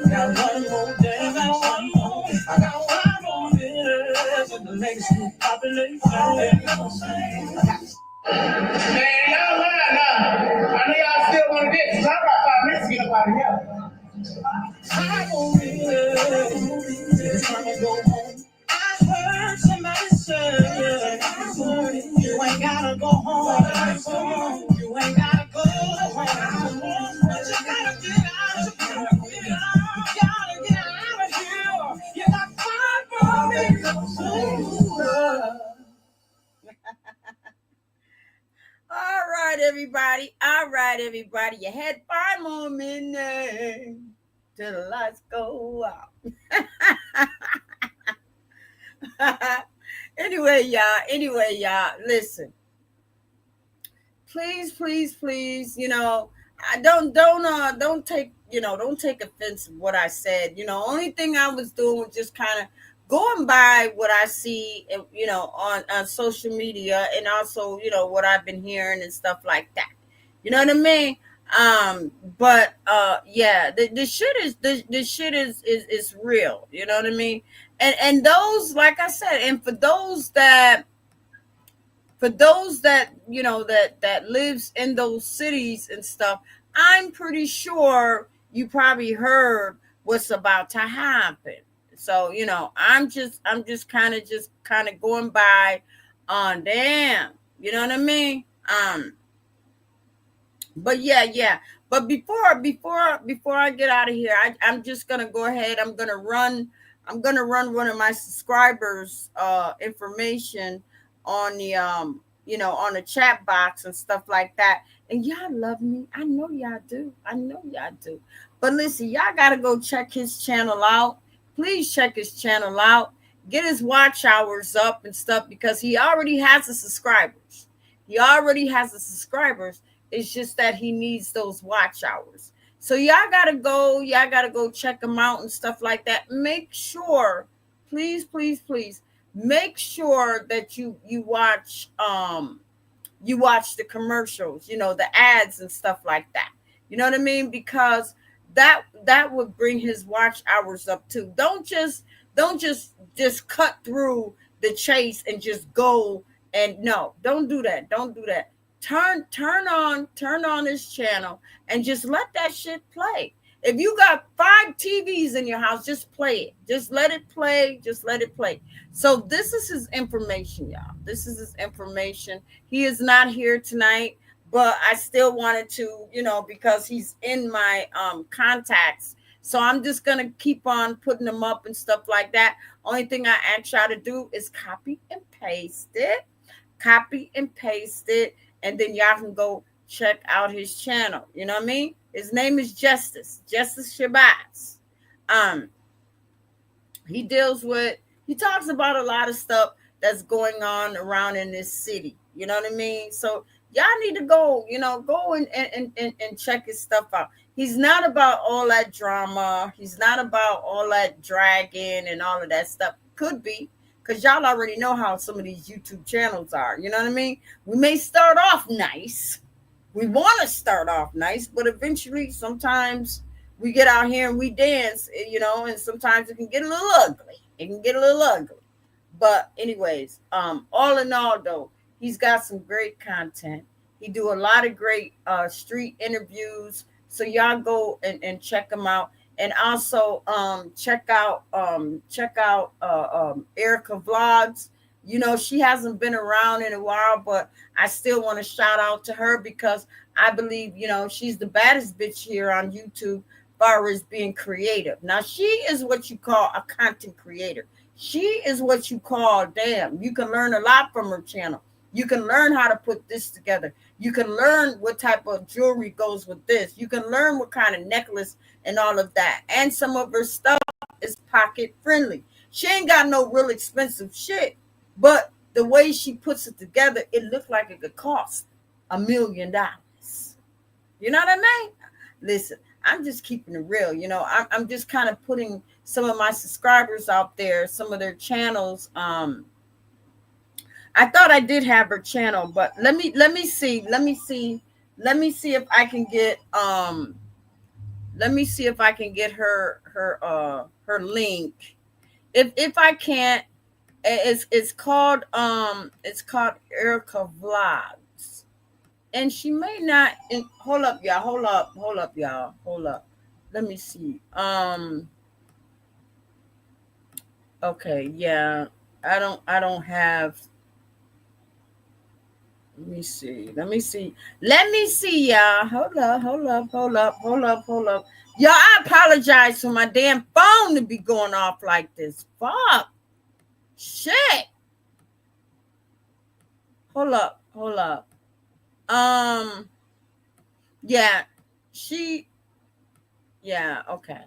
Got one more day. Got one more. I got 5 more minutes. And the ladies keep popping their flags. Man, y'all lying now. I know y'all still want to get, so I got 5 minutes to get up out of here. 5 more minutes. It's time to go home. I heard somebody say, All right, everybody. All right, everybody. You had 5 more minutes till the lights go out. Anyway, y'all, listen. Please, I don't take offense of what I said. Only thing I was doing was just kind of going by what I see, on social media, and also, what I've been hearing and stuff like that. You know what I mean? But yeah, the shit is real. You know what I mean? And those, like I said, and for those that that lives in those cities and stuff, I'm pretty sure you probably heard what's about to happen. So I'm just kind of going by on damn, you know what I mean? But yeah. But before I get out of here, I'm just gonna go ahead. I'm gonna run one of my subscribers information on the on the chat box and stuff like that. And y'all love me. I know y'all do. But listen, y'all gotta go check his channel out. Please check his channel out. Get his watch hours up and stuff, because he already has the subscribers. It's just that he needs those watch hours. So y'all gotta go check him out and stuff like that. Make sure, please, make sure that you watch the commercials, the ads and stuff like that. You know what I mean? Because that would bring his watch hours up too. Don't just cut through the chase and just go. And no, don't do that. Turn on his channel and just let that shit play. If you got 5 TVs in your house, just play it. Just let it play. So this is his information, y'all. This is his information. He is not here tonight, but I still wanted to, because he's in my contacts. So I'm just gonna keep on putting them up and stuff like that. Only thing I ask y'all to do is copy and paste it. And then y'all can go check out his channel. You know what I mean? His name is Justice Shabazz. He talks about a lot of stuff that's going on around in this city. You know what I mean? So y'all need to go and check his stuff out. He's not about all that drama. He's not about all that dragging and all of that stuff. Could be, because y'all already know how some of these YouTube channels are. You know what I mean? We may start off nice. We want to start off nice, but eventually, sometimes we get out here and we dance, and sometimes it can get a little ugly. But anyways, all in all, though, he's got some great content. He do a lot of great street interviews. So y'all go and check him out. And also check out Erica Vlogs. She hasn't been around in a while, but I still want to shout out to her, because I believe, she's the baddest bitch here on YouTube as far as being creative. Now, she is what you call a content creator. She is what you call, damn, you can learn a lot from her channel. You can learn how to put this together. You can learn what type of jewelry goes with this. You can learn what kind of necklace and all of that. And some of her stuff is pocket friendly. She ain't got no real expensive shit, but the way she puts it together, it looks like it could cost $1 million. You know what I mean? Listen, I'm just keeping it real. I'm just kind of putting some of my subscribers out there, some of their channels. I thought I did have her channel, but let me see if I can get her link. If I can't, it's called Erica Vlogs, and she may not. Hold up, y'all. Let me see. Okay, yeah, I don't have. Let me see, y'all. Hold up. Y'all, I apologize for my damn phone to be going off like this. Fuck. Shit. Hold up. Yeah, she. Yeah, okay.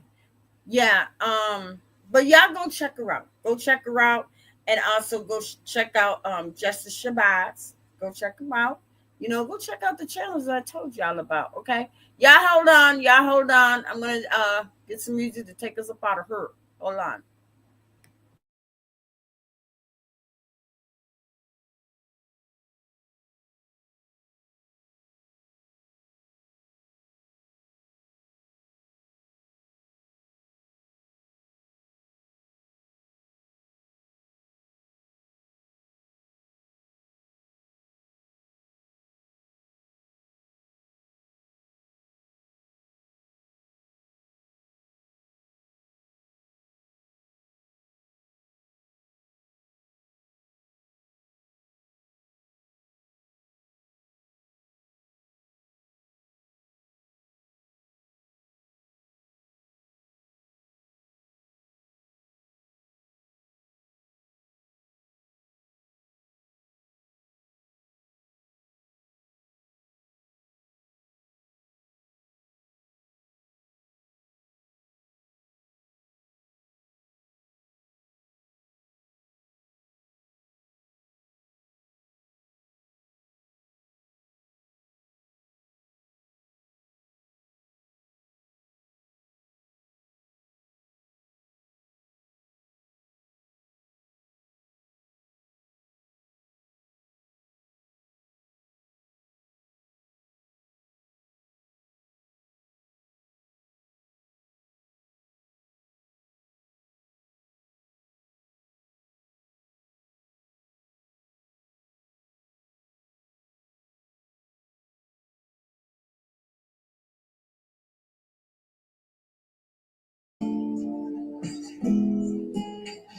Yeah. But y'all go check her out. Go check her out, and also go check out Justice Shabazz. Go check him out. Go check out the channels that I told y'all about. Okay. Y'all hold on. Y'all hold on. I'm gonna get some music to take us up out of her. Hold on.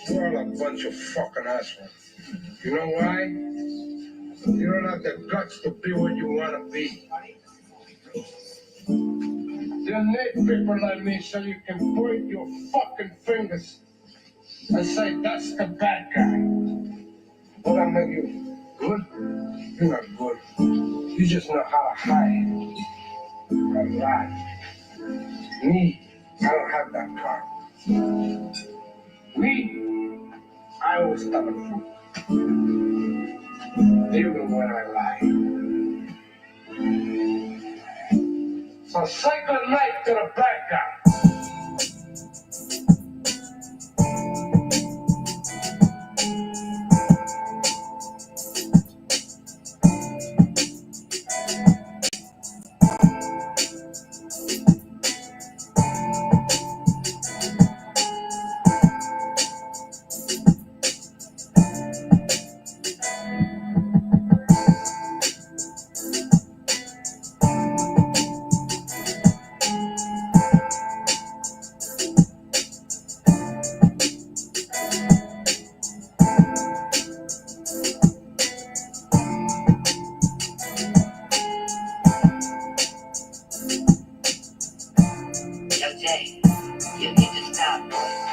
You're all a bunch of fucking assholes. You know why? You don't have the guts to be what you want to be. You need people like me so you can point your fucking fingers and say, that's the bad guy. Will that make you good? You're not good. You just know how to hide and lie. Me, I don't have that card. Me, I always tell the truth. Even when I lie. So say good night to the bad guy. Jay, you need to stop, boy.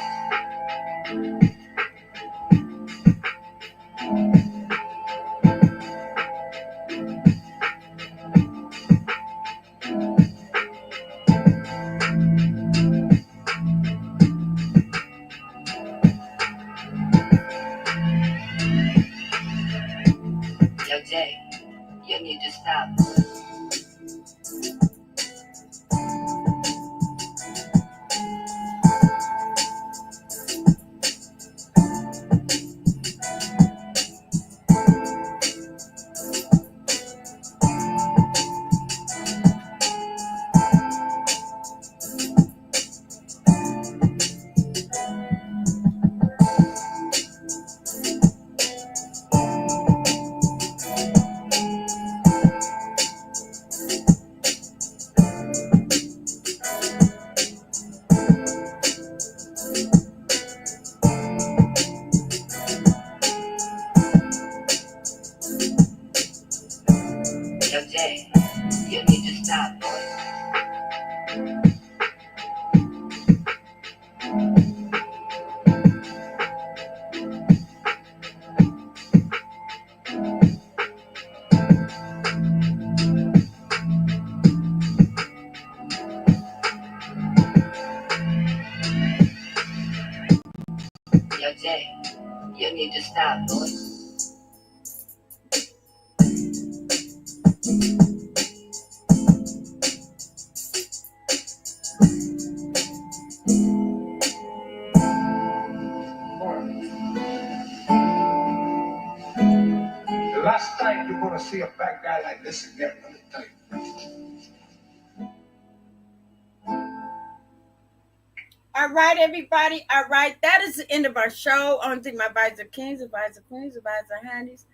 Yo, Jay, you need to stop. Yo, Jay, you need to stop, boy. You need to stop, boy. The last time you're gonna see a fat guy like this again, let me tell you. All right, everybody. All right, that is the end of our show. I want to thank my advisor kings, advisor queens, advisor handies,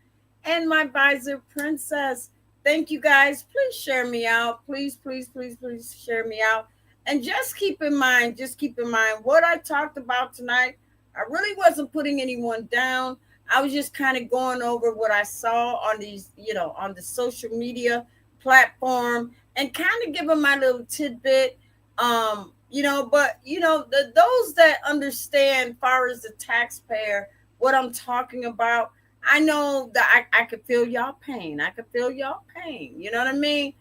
and my advisor princess. Thank you guys. Please share me out. Please, please, please, please share me out. And just keep in mind what I talked about tonight. I really wasn't putting anyone down. I was just kind of going over what I saw on these, on the social media platform and kind of giving my little tidbit. Those that understand far as the taxpayer, what I'm talking about, I know that I could feel y'all pain. You know what I mean?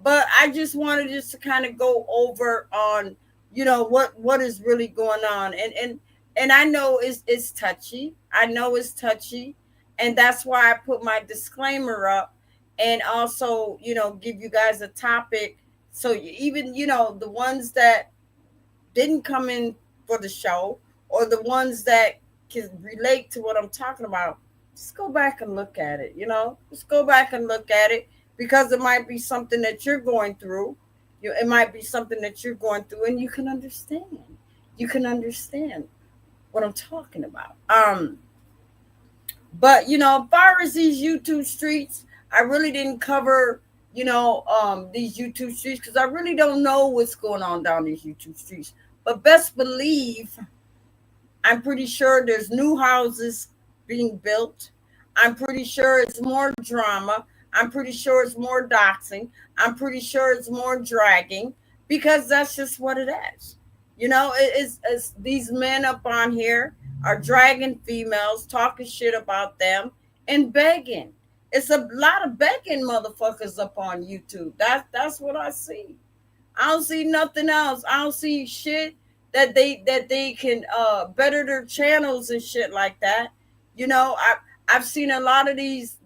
But I just wanted just to kind of go over on, what is really going on. And I know it's touchy. And that's why I put my disclaimer up and also, give you guys a topic. So even, the ones that didn't come in for the show or the ones that can relate to what I'm talking about, just go back and look at it, just go back and look at it because it might be something that you're going through. It might be something that you're going through and you can understand what I'm talking about. But, as far as these YouTube streets, I really didn't cover, these YouTube streets because I really don't know what's going on down these YouTube streets. But best believe, I'm pretty sure there's new houses being built. I'm pretty sure it's more drama. I'm pretty sure it's more doxing. I'm pretty sure it's more dragging because that's just what it is. It's these men up on here are dragging females, talking shit about them and begging. It's a lot of begging motherfuckers up on YouTube. That's what I see. I don't see nothing else. I don't see shit that they can better their channels and shit like that. I've seen a lot of these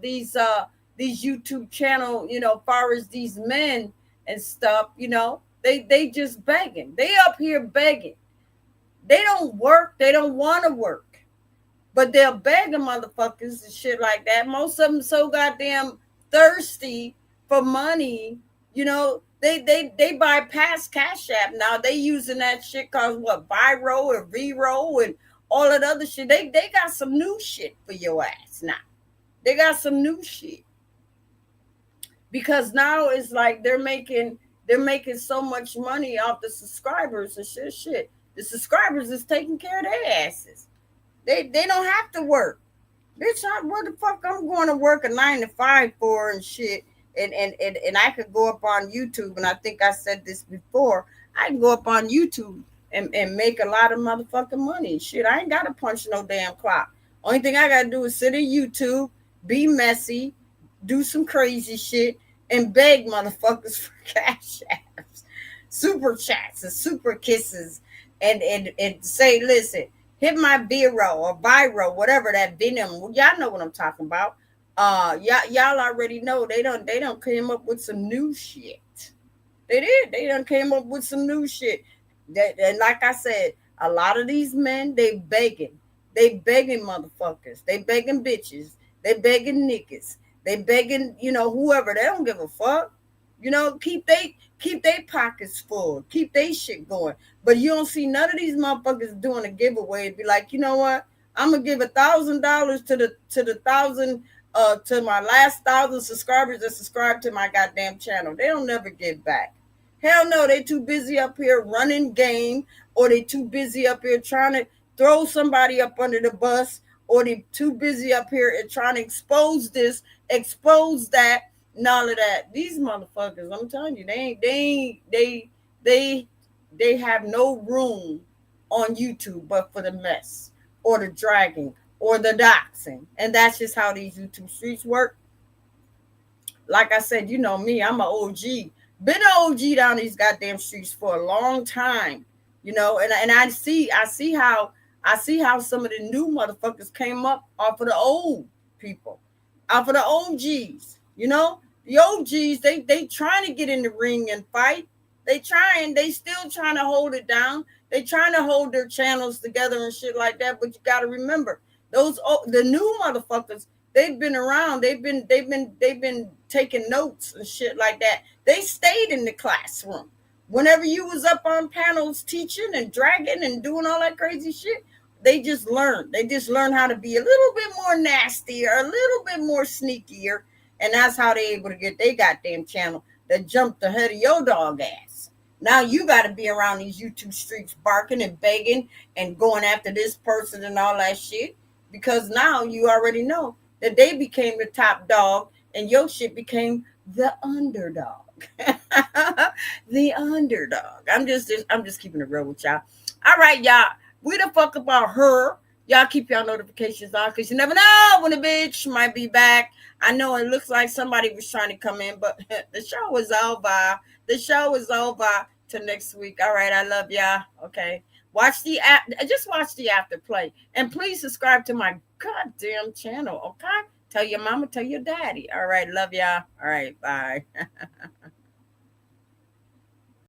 YouTube channel, far as these men and stuff, they just begging. They up here begging. They don't work. They don't want to work, but they're begging motherfuckers and shit like that. Most of them so goddamn thirsty for money, They bypass Cash App now. They using that shit called what, Viro or Vero and all that other shit. They got some new shit for your ass now. They got some new shit because now it's like they're making so much money off the subscribers and shit. The subscribers is taking care of their asses. They don't have to work. Bitch, what the fuck I'm going to work a 9 to 5 for and shit. And I could go up on YouTube, and I think I said this before, I can go up on YouTube and make a lot of motherfucking money. Shit, I ain't got to punch no damn clock. Only thing I got to do is sit in YouTube, be messy, do some crazy shit, and beg motherfuckers for cash apps, super chats, and super kisses, and say, listen, hit my Viro, whatever that venom. Y'all know what I'm talking about. Y'all already know they don't came up with some new shit. They done came up with some new shit. And like I said, a lot of these men, they begging motherfuckers. They begging bitches. They begging niggas. They begging, whoever. They don't give a fuck. Keep they pockets full. Keep they shit going. But you don't see none of these motherfuckers doing a giveaway. It'd be like, you know what? I'm gonna give $1,000 to the 1,000 to my last 1,000 subscribers that subscribe to my goddamn channel. They don't never give back. Hell no, they too busy up here running game, or they too busy up here trying to throw somebody up under the bus, or they too busy up here and trying to expose this, expose that, and all of that. These motherfuckers, I'm telling you, they have no room on YouTube but for the mess or the dragging or the doxing. And that's just how these YouTube streets work. Like I said, you know me, I'm an OG. Been an OG down these goddamn streets for a long time, and I see how I see how some of the new motherfuckers came up off of the old people, off of the OGs. You know, the OGs, they trying to get in the ring and fight. They still trying to hold it down. They trying to hold their channels together and shit like that. But you got to remember, the new motherfuckers, they've been around. They've been taking notes and shit like that. They stayed in the classroom. Whenever you was up on panels teaching and dragging and doing all that crazy shit, they just learned. They just learned how to be a little bit more nasty or a little bit more sneakier. And that's how they able to get their goddamn channel that jumped ahead of your dog ass. Now you got to be around these YouTube streets barking and begging and going after this person and all that shit, because now you already know that they became the top dog and your shit became the underdog. The underdog. I'm just keeping it real with y'all. All right, y'all. We the fuck about her. Y'all keep y'all notifications on, because you never know when a bitch might be back. I know it looks like somebody was trying to come in, but the show is over. The show is over till next week. All right, I love y'all. Okay. Just watch the afterplay. And please subscribe to my goddamn channel, okay? Tell your mama, tell your daddy. All right, love y'all. All right, bye.